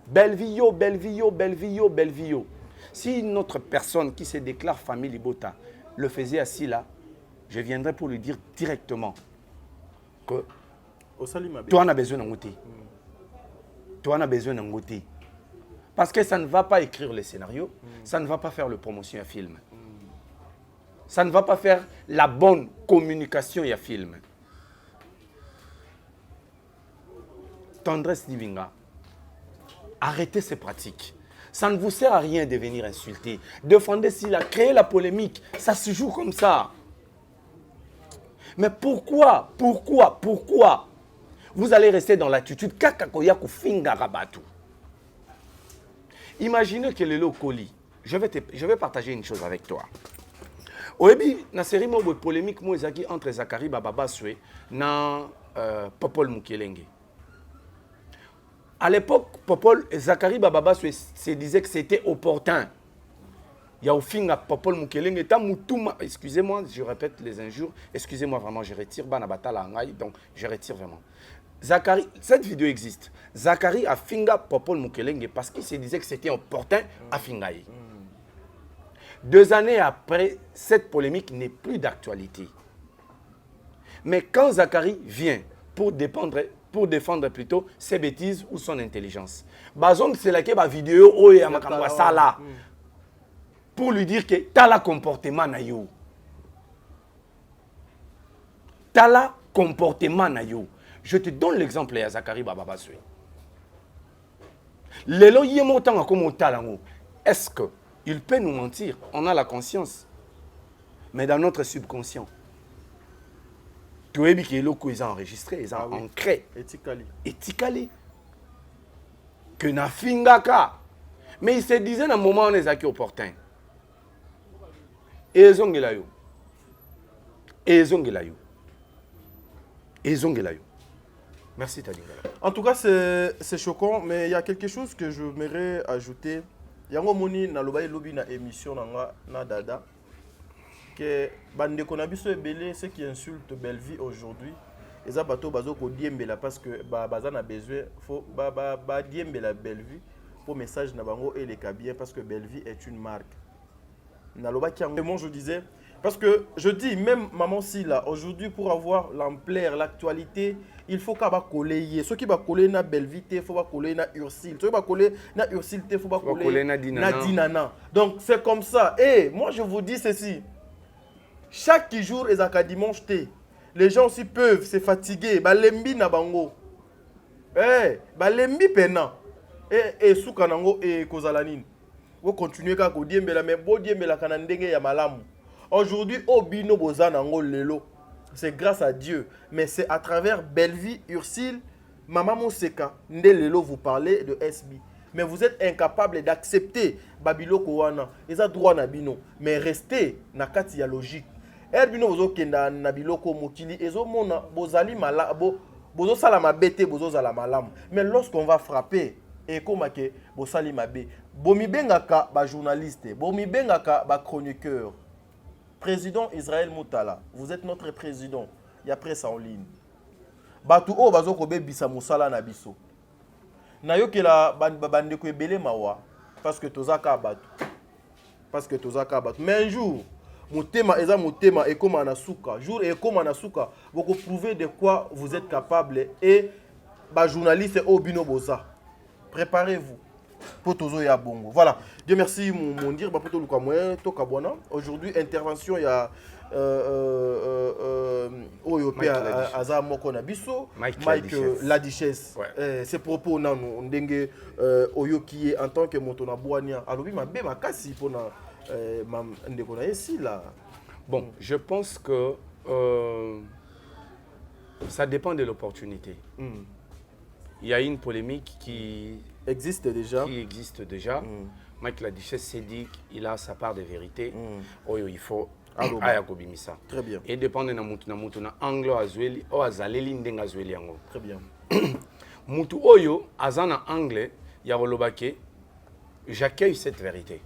Belvio, Belvio, Belvio, Belvio. Si une autre personne qui se déclare famille Libota le faisait assis là, je viendrais pour lui dire directement que toi on a besoin d'un outil. Toi on a besoin d'un outil. Parce que ça ne va pas écrire le scénario, ça ne va pas faire le promotion à film. Ça ne va pas faire la bonne communication à film. Tendresse Divinga. Arrêtez ces pratiques. Ça ne vous sert à rien de venir insulter. Défendez s'il a créé la polémique. Ça se joue comme ça. Mais pourquoi vous allez rester dans l'attitude kakakoyaku finga rabatu? Imaginez que le Lokoli, je vais partager une chose avec toi. Au début, dans la série polémique entre Zakari Bababaswe et Popol Mukelenge. À l'époque, Popol et Zakari Bababa se disaient que c'était opportun. Il y a au fin à Popol Mukelenge, excusez-moi, je répète les injures, excusez-moi vraiment, je retire Banabatala, donc je retire vraiment. Zakari, cette vidéo existe. Zakari a finga Popol Mukelenge parce qu'il se disait que c'était opportun à fingaï. 2 années après, cette polémique n'est plus d'actualité. Mais quand Zakari vient pour défendre plutôt ses bêtises ou son intelligence. Bazong c'est la que vidéo pour lui dire que t'as la comportement na yo. T'as la comportement na yo. Je te donne l'exemple à Zakari Bababaswe. Lelo yemotan comme talango. Est-ce que il peut nous mentir? On a la conscience. Mais dans notre subconscient. Tu vois que les gens enregistré, ils ont ancré. Etikali. Que na fingaka. Mais il se disait dans un moment où on est acquis opportun. Et ils ont gelayo. Merci Tadingala. En tout cas, c'est choquant, mais il y a quelque chose que je voudrais ajouter. Yango moni na loba lobi na émission na dada. Que bande konabiso ebele ceux qui insultent Belleville aujourd'hui eza bato bazoko diembela parce que bazana besoin faut ba diembela Belleville pour message na bango et les bien parce que Belleville est une marque. Naloba qui moi je disais parce que je dis même maman si là aujourd'hui pour avoir l'ampleur l'actualité il faut qu'à coller ceux qui va coller na Belleville il faut pas coller na Ursile ceux qui va coller na Ursile il faut pas coller na Dinana. Donc c'est comme ça et moi je vous dis ceci. Chaque jour, et à dimanche, les gens aussi peuvent se fatiguer. Balembi na bango. Balembi pena. Et soukanango et kozalanine. Vous continuez à diembela mais bo diembela kanandenge ya malamu. Aujourd'hui, Obino Bozanango Lelo, c'est grâce à Dieu. Mais c'est à travers Bellevie, Ursule, Maman Monseka, Nde Lelo, vous parlez de SB. Mais vous êtes incapable d'accepter Babilo Kowana. Ils ont droit à Bino. Mais restez dans la logique. Erbino Bozo Kenda Nabiloko Mokili, Ezo Mona, Bozali Malabo, Bozo Salama Bete, Bozo Salamalam. Mais lorsqu'on va frapper, et comme que Bosali Mabe, Bomi Bengaka, journaliste, Bomi Bengaka, chroniqueur. Président Israël Moutala, vous êtes notre président. Il y a presse en ligne. Batu o bazo kobe bisa musala na biso. Na yo ke la bande ko ebele mawa parce que tozaka batu. Parce que tozaka batu. Mais un jour, motema eza motema et comme na suka, jour et comme na suka, vous prouver de quoi vous êtes capable et ba journaliste Obino Boza. Préparez-vous. Potozo ya bongo. Voilà. Dieu merci mon dire ba poto luka moyen to kabwana. Aujourd'hui intervention ya Oyope Aza Moko Nabiso, Mike Ladichesse. Ces propos nano ndenge Oyoki en tant que Montona Boania. Alors oui ma bé ma kasi pour na ndeko na ici là. Bon, je pense que ça dépend de l'opportunité. Il y a une polémique qui existe déjà. Mike Ladichesse s'est dit qu'il a sa part de vérité. Il faut très bien. Et dépend de mutu na anglo azweli o azaleli ndenga azweli yango. Très bien. Mutu oyo azana anglais ya rolobake, j'accueille cette vérité.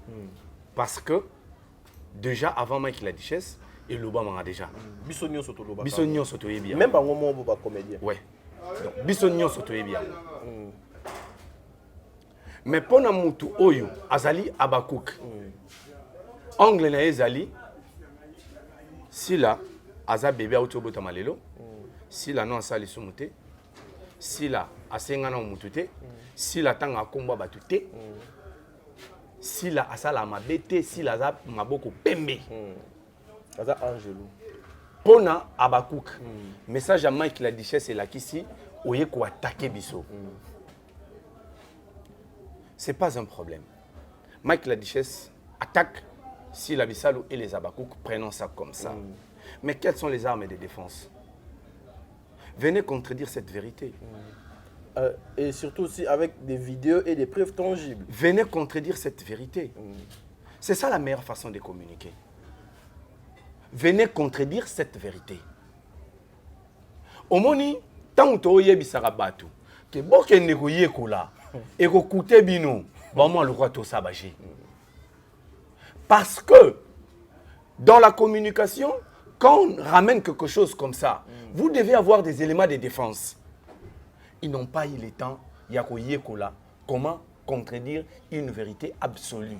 Parce que déjà avant Mike Ladichesse et Lobama déjà. Bisognon soto Lobaka. Bisognon soto bien. Même pas moment ba comédien. Ouais. Donc Bisognon soto bien. Mais pona mutu oyo azali abakouk. Anglais na ezali si là aza bébé a utobota malelo si là non asali sumute si là asenga na mutute si là tanga komba batute si là asala mabete si là za maboko pembe aza angelo pona abakouk message à Mike Ladichesse et la kisi oye ko attaquer biso c'est pas un problème. Mike Ladichesse attaque si la Bissalo et les Abakouk, prenons ça comme ça. Mais quelles sont les armes de défense? Venez contredire cette vérité. Et surtout aussi avec des vidéos et des preuves tangibles. Venez contredire cette vérité. C'est ça la meilleure façon de communiquer. Venez contredire cette vérité. Omoni, tant que tu bisara batu, que boke negoye kola, et ko koute bino, vraiment le roi to sabaji. Parce que dans la communication, quand on ramène quelque chose comme ça, vous devez avoir des éléments de défense. Ils n'ont pas eu le temps, Yako Yekola, comment contredire une vérité absolue.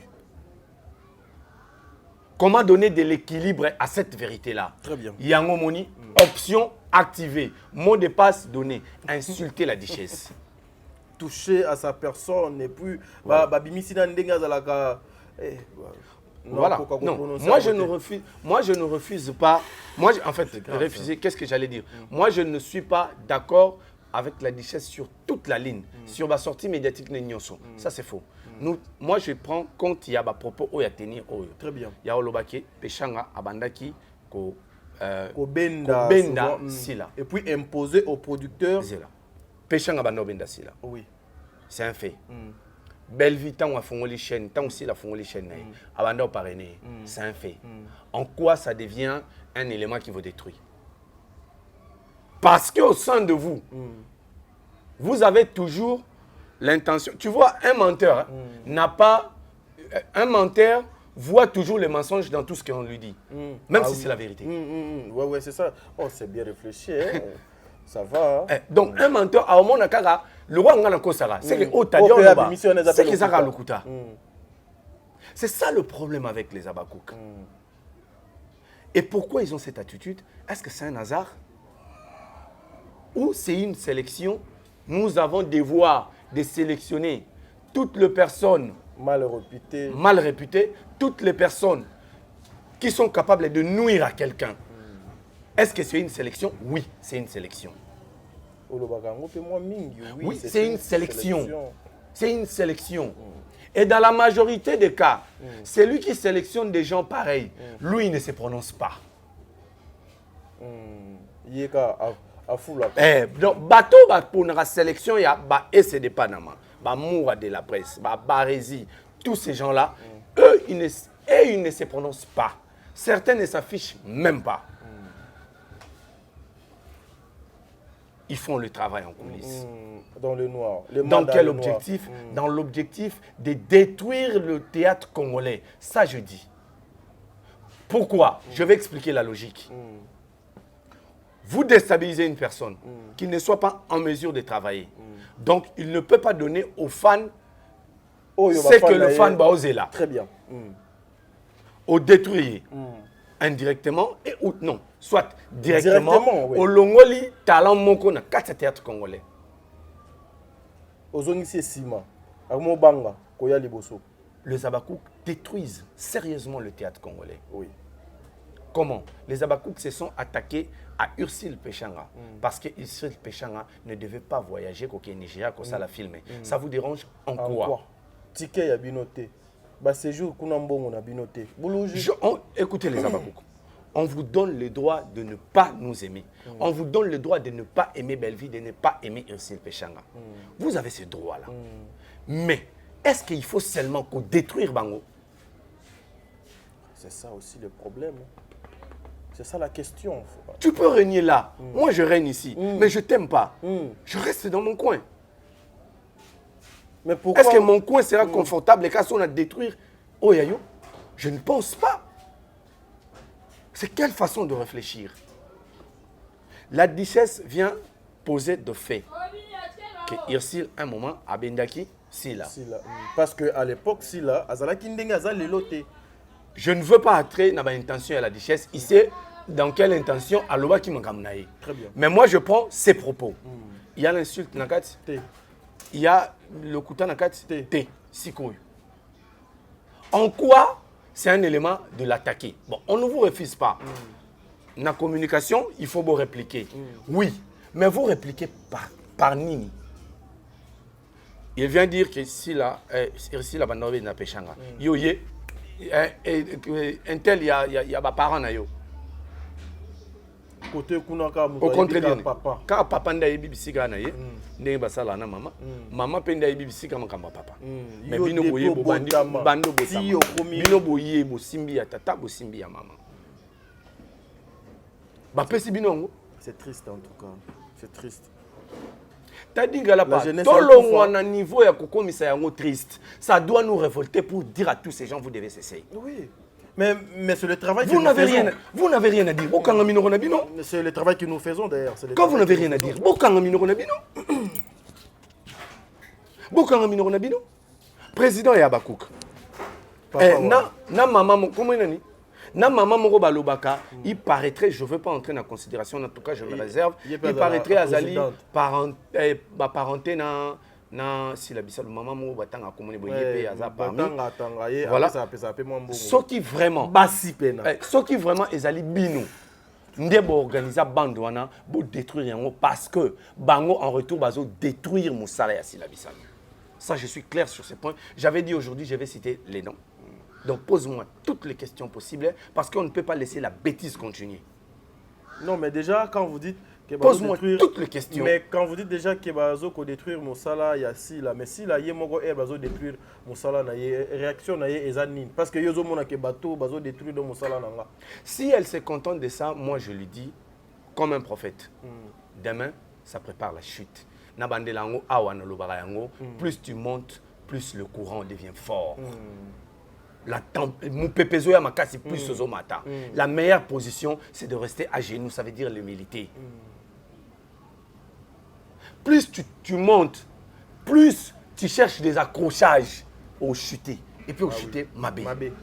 Comment donner de l'équilibre à cette vérité-là? Très bien. Yango Moni, option activée, mot de passe donné, insulter la duchesse. Toucher à sa personne et puis, voilà. Non, moi je ne refuse pas. En fait, refuser, qu'est-ce que j'allais dire? Moi je ne suis pas d'accord avec la duchesse sur toute la ligne, sur la sortie médiatique de Nyonso. Ça c'est faux. Moi je prends compte, il y a des propos où il y a tenir. Très bien. Il y a Olobake, Pechanga, Abandaki, Benda Sila. Et puis imposer aux producteurs. Pechanga Banda Benda Sila. Oui. C'est un fait. Bellevie, tant on fait les chaînes, tant aussi la font les chaînes, Abanda parrainé, c'est un fait. En quoi ça devient un élément qui vous détruit? Parce qu'au sein de vous, vous avez toujours l'intention. Tu vois, un menteur n'a pas. Un menteur voit toujours les mensonges dans tout ce qu'on lui dit, même si c'est la vérité. Ouais, c'est ça. Oh, c'est bien réfléchi. Hein? Ça va. Hein? Donc, un menteur, à moment le roi n'a pas ça. C'est que c'est que ça le kuta. C'est ça le problème avec les Abakouk. Et pourquoi ils ont cette attitude? Est-ce que c'est un hasard? Ou c'est une sélection? Nous avons devoir de sélectionner toutes les personnes mal réputées, toutes les personnes qui sont capables de nuire à quelqu'un. Est-ce que c'est une sélection? Oui, c'est une sélection. Oui, c'est une sélection. C'est une sélection. Et dans la majorité des cas, c'est lui qui sélectionne des gens pareils. Lui, il ne se prononce pas. Donc, bateau, pour une sélection, il y a SD Panama, Moura de la presse, Barési, tous ces gens-là, eux, ils ne se prononcent pas. Certains ne s'affichent même pas. Ils font le travail en coulisses. Dans le noir. Dans quel objectif? Dans l'objectif de détruire le théâtre congolais. Ça, je dis. Pourquoi? Je vais expliquer la logique. Vous déstabilisez une personne qui ne soit pas en mesure de travailler. Donc, il ne peut pas donner aux fans ce que le fan va oser là. Très bien. Au détruire indirectement et ou non. Soit directement, au Longoli, talent moko na 4 théâtres congolais. Les Abakouk détruisent sérieusement le théâtre congolais. Oui. Comment? Les Abakouk se sont attaqués à Ursule Péchanga. Parce que Ursule Péchanga ne devait pas voyager au Nigeria, comme ça la filmer. Ça vous dérange en quoi? Ticket ya binoté. Bah séjour kunambongo na binoté. Écoutez les Abakouk. On vous donne le droit de ne pas nous aimer. On vous donne le droit de ne pas aimer Belleville, de ne pas aimer Ursule Péchanga. Vous avez ce droit-là. Mais est-ce qu'il faut seulement qu'on détruise Bango? C'est ça aussi le problème. C'est ça la question. Tu peux régner là. Moi, je règne ici. Mais je ne t'aime pas. Je reste dans mon coin. Mais pourquoi? Est-ce que mon coin sera confortable et quand on a détruire Oyayo? Je ne pense pas. C'est quelle façon de réfléchir? La duchesse vient poser de fait que Ursule, un moment, a Bendaki, Sila. Parce qu'à l'époque, Sila, Azalaki Ndenge Azal Leloté. Je ne veux pas entrer dans l'intention de la duchesse. Il sait dans quelle intention Aloba qui m'a gamené. Très bien. Mais moi, je prends ses propos. Il y a l'insulte Nakat. Il y a le Kouta Nakat. T. Sikoy. En quoi c'est un élément de l'attaquer? Bon, on ne vous refuse pas. Dans la communication, il faut vous répliquer. Oui, mais vous répliquez par Nini. Il vient dire que si la bandole n'a pas changé. Yo ye, un tel y a pas parent na yo. Côté kunaka au contraire, quand papa nda bibisika na ye, ndenge basala na mama, mama pe nda bibisika makamba papa. Mais bino boye bo bando botama. Bino boye bo simbi ya tata bo simbi ya mama. Ba pesi bino ngo. C'est triste en tout cas. C'est triste. T'as dit que là, niveau ya kokomisa yango triste. Ça doit nous révolter pour dire à tous ces gens vous devez cesser. Oui. Mais c'est le travail que nous faisons. Vous n'avez rien à dire. C'est le travail que nous faisons d'ailleurs. Quand vous n'avez rien à dire, président et Abakouk. Na maman, comment il a na maman moko balobaka, il paraîtrait, je ne veux pas entrer dans la considération, en tout cas je me réserve, il paraîtrait à Zali parenté na si la bisal maman mo batanga komoni boyebe aza parmi voilà ce qui vraiment basi pena ce qui vraiment ezali bino ndebo organiser bande wana bo détruire yango parce que bango en retour bazo détruire musala ya si la bisal. Ça je suis clair sur ce point. J'avais dit aujourd'hui je vais citer les noms. Donc pose-moi toutes les questions possibles parce qu'on ne peut pas laisser la bêtise continuer. Non mais déjà quand vous dites pose-moi toutes les questions. Mais quand vous dites déjà que bazo ko détruire Moussala ya si là mais si là yé moko e bazo détruire Moussala na yé réaction na yé ezanine parce que yozo mona ke bateau bazo détruire do Moussala nanga. Si elle se contente de ça, moi je lui dis comme un prophète. Demain, ça prépare la chute. Na bandelango awa na lobara yango, plus tu montes, plus le courant devient fort. La meilleure position, c'est de rester à genoux, ça veut dire l'humilité. Plus tu montes, plus tu cherches des accrochages au chuter. Et puis au chuter, mabé.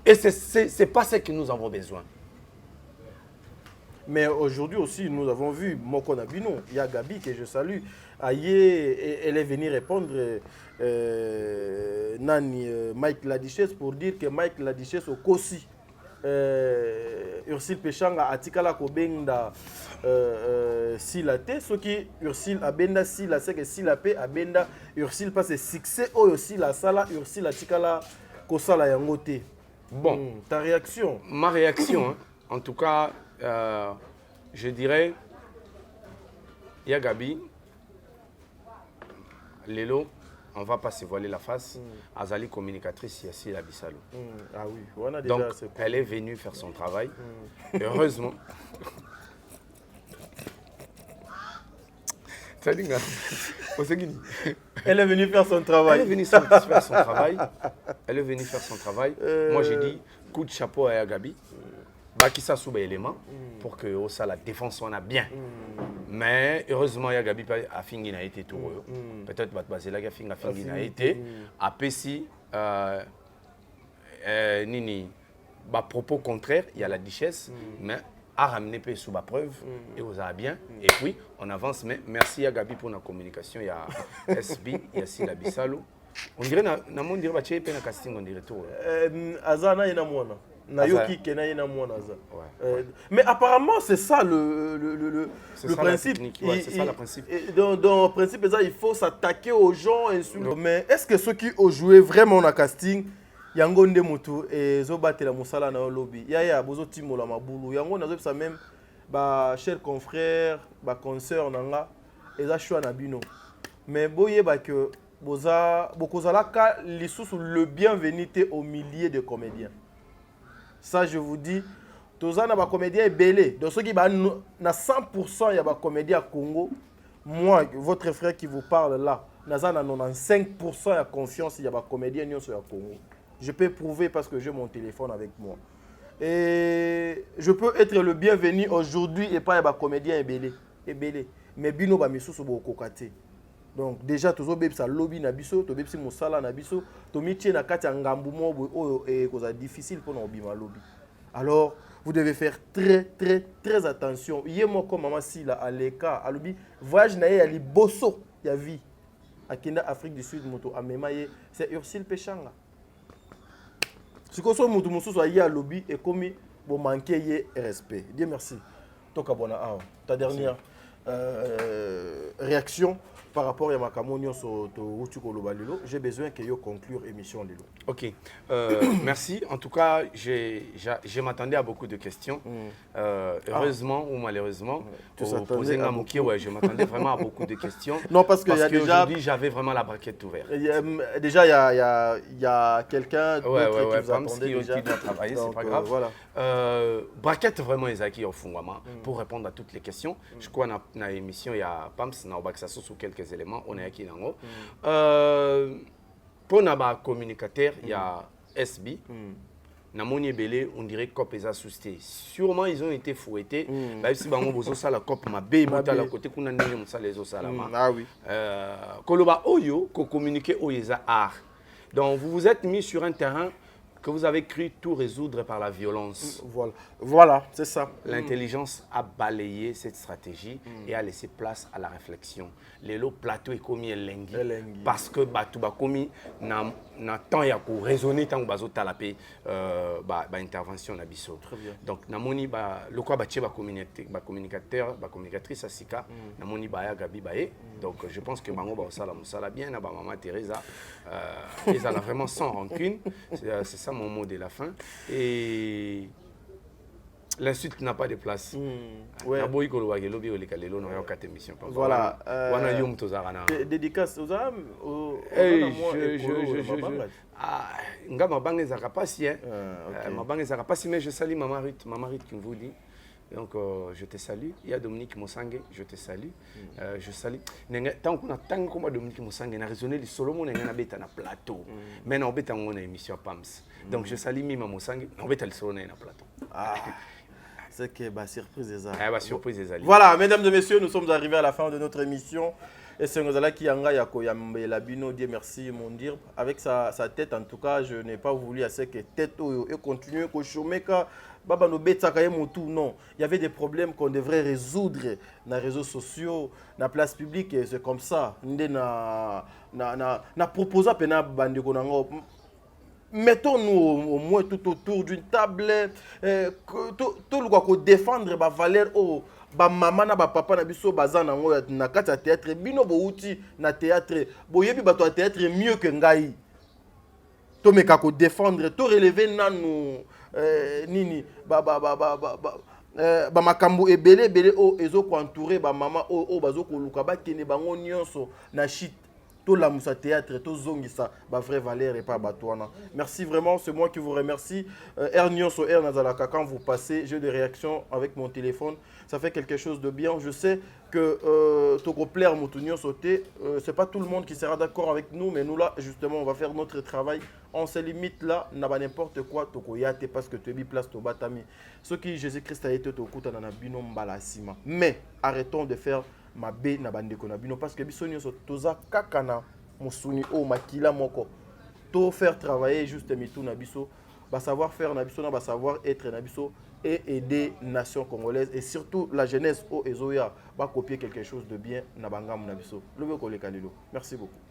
Et c'est pas ce que nous avons besoin. Mais aujourd'hui aussi, nous avons vu Moko Nabino, il y a Gabi que je salue. Aïe, elle est venue répondre Nani Mike Ladichesse pour dire que Mike Ladichesse au Kossi. Ursule Pechanga atikala kobenda sila te soki Ursule abenda sila c'est que sila pe abenda Ursule passe succès oyo sila sala Ursule atikala kosala yango te. Bon, ta réaction? Ma réaction, hein, en tout cas, je dirais, Yagabi, Lelo, on ne va pas se voiler la face. Azali communicatrice ici à Bissalo. Ah oui, on a déjà. Donc, elle est venue faire son travail. Heureusement. Elle est venue faire son travail. Elle est venue faire son travail. Elle est venue faire son travail. Moi, j'ai dit, coup de chapeau à Yagabi. Bakissa sous élément pour que ça la défense soit bien. Mais heureusement Yagabi a fini n'a été tout. Peut-être va baser là a fini n'a été à Pessi nini ba propos contraire, il y a la duchesse mais a ramené peu sous ma preuve et vous avez bien et puis on avance mais merci Yagabi pour la communication il y a SB il y a Sila Bissalo. On dirait na monde dire ba tché pe na casting on dirait tout. Azana ina mwana. Mais apparemment, c'est ça le principe. C'est ça le principe. Dans le principe, il faut s'attaquer aux gens. Mais est-ce que ceux qui ont joué vraiment au casting, yango nde mutu et zobate la musala na lobby. Ya bozo timo la mabulu. Yango na zobisa même ba chers confrères, ba consoeurs nanga eza choix na bino. Mais boye ba que boza bokozala ka lisusu le bienvenu au millier de comédiens. Ça, je vous dis, tous les comédiens sont belés. Donc, ceux qui ont 100% de comédiens à Congo, moi, votre frère qui vous parle là, nous avons 95% de confiance dans les comédiens à Congo. Je peux prouver parce que j'ai mon téléphone avec moi. Et je peux être le bienvenu aujourd'hui et pas les comédiens belés. Mais bino ba misu so kokate. Donc déjà tous les ça lobby na biso, to bepsi musala na biso, to mitie na kati ngambu mo oyo e koza difficile pour na obima lobby. Alors vous devez faire très attention. Yemo comme maman si la aleka alobi voyage na ya liboso ya vie. Akenda Afrique du Sud moto amemaye c'est Ursule Pechanga. Si ko so moto mususu ya lobby et komi bo manquer ye respect. Dieu merci. Toka bona a. Ta dernière réaction par rapport à ma camonio sur j'ai besoin que vous conclure l'émission. Ok, merci. En tout cas, je m'attendais à beaucoup de questions. Heureusement ou malheureusement, je m'attendais vraiment à beaucoup de questions. Non, parce que aujourd'hui, j'avais vraiment la braquette ouverte. Déjà, il y a quelqu'un qui vous attendait déjà. Qui doit travailler, c'est pas grave. Voilà. Braquette vraiment Ezaki au fond pour répondre à toutes les questions. Je crois que dans l'émission, il y a Pams, sous quelques éléments, on est aquí nango. Pour les communicateurs, il y a SB. Namoni Belé, on dirait que COP est suscité. Sûrement, ils ont été fouettés. Si bango bozo sala COP ma bé mota la côté qu'on a né on sala les salama. Ah oui. Koloba oyo ko communiquer oyeza art. Donc vous vous êtes mis sur un terrain que vous avez cru tout résoudre par la violence. Voilà, c'est ça. L'intelligence a balayé cette stratégie et a laissé place à la réflexion. Le plateau est commis elengi parce que Batouba commis na temps ya ko raisonner tant bazo talapé intervention na biso. Donc namoni ba le quoi ba communicateur ba communicatrice asika namoni ba ya gabi baé. Donc je pense que bango ba sala musala bien na ba maman Teresa ils en a vraiment sans rancune. C'est ça mon mot de la fin et l'insulte n'a pas de place. Ouais. Voilà. Dédicace aux âmes. Mais je salue Maman Ruth qui vous dit. Donc je te salue. Il y a Dominique Mosangue, je te salue. Je salue. Tant qu'on a tant comme Dominique Mosangue, on a raisonné le Solomon et on a bêta na plateau. Maintenant on bêta on a émission Pams. Donc je salue Mima Mosangue, on bêta le Solomon na plateau. C'est que surprise des surprise des alliés. Voilà, mesdames et messieurs, nous sommes arrivés à la fin de notre émission. Et c'est Ngozala qui yanga yako yambelabino Dieu merci mon dire. Avec sa tête en tout cas, je n'ai pas voulu assez que tête et continuer que chomeka baba no betaka tout non. Il y avait des problèmes qu'on devrait résoudre dans les réseaux sociaux, dans la place publique et c'est comme ça. Ndé na proposa pena bandeko nango. mettons-nous au moins tout autour d'une table, tout le monde défendre les valeurs. Ba maman na ba papa na biso baza na ngo na kati ya théâtre bino bo uti na théâtre boyebi bato ya théâtre mieux que ngai to meka ko défendre to relever nanu nini ba makambo ebele o ezo ko entourer ba mama o bazo ko luka ba kene bango nyonso na shit to la musa théâtre to zongisa ba vrai valeur et pas batouana. Merci vraiment, c'est moi qui vous remercie. Nyonso Nazalaka, quand vous passez, j'ai des réactions avec mon téléphone, ça fait quelque chose de bien. Je sais que Togo Plaire Moutounion sauté, c'est pas tout le monde qui sera d'accord avec nous, mais nous là justement on va faire notre travail. On se limite là, n'a pas n'importe quoi Togo Yate parce que tu es place to batami. Ce qui Jésus-Christ a été Tokuta na bino mbalasima. Mais arrêtons de faire mabe na bandeko na bino parce que biso nyonso toza kakana musuni o makila moko to faire travailler juste mitou na biso ba savoir faire na biso na ba savoir être na biso et aider nation congolaise et surtout la jeunesse o ezoya ba copier quelque chose de bien na bangam na biso. Lobe ko lekalelo. Merci beaucoup.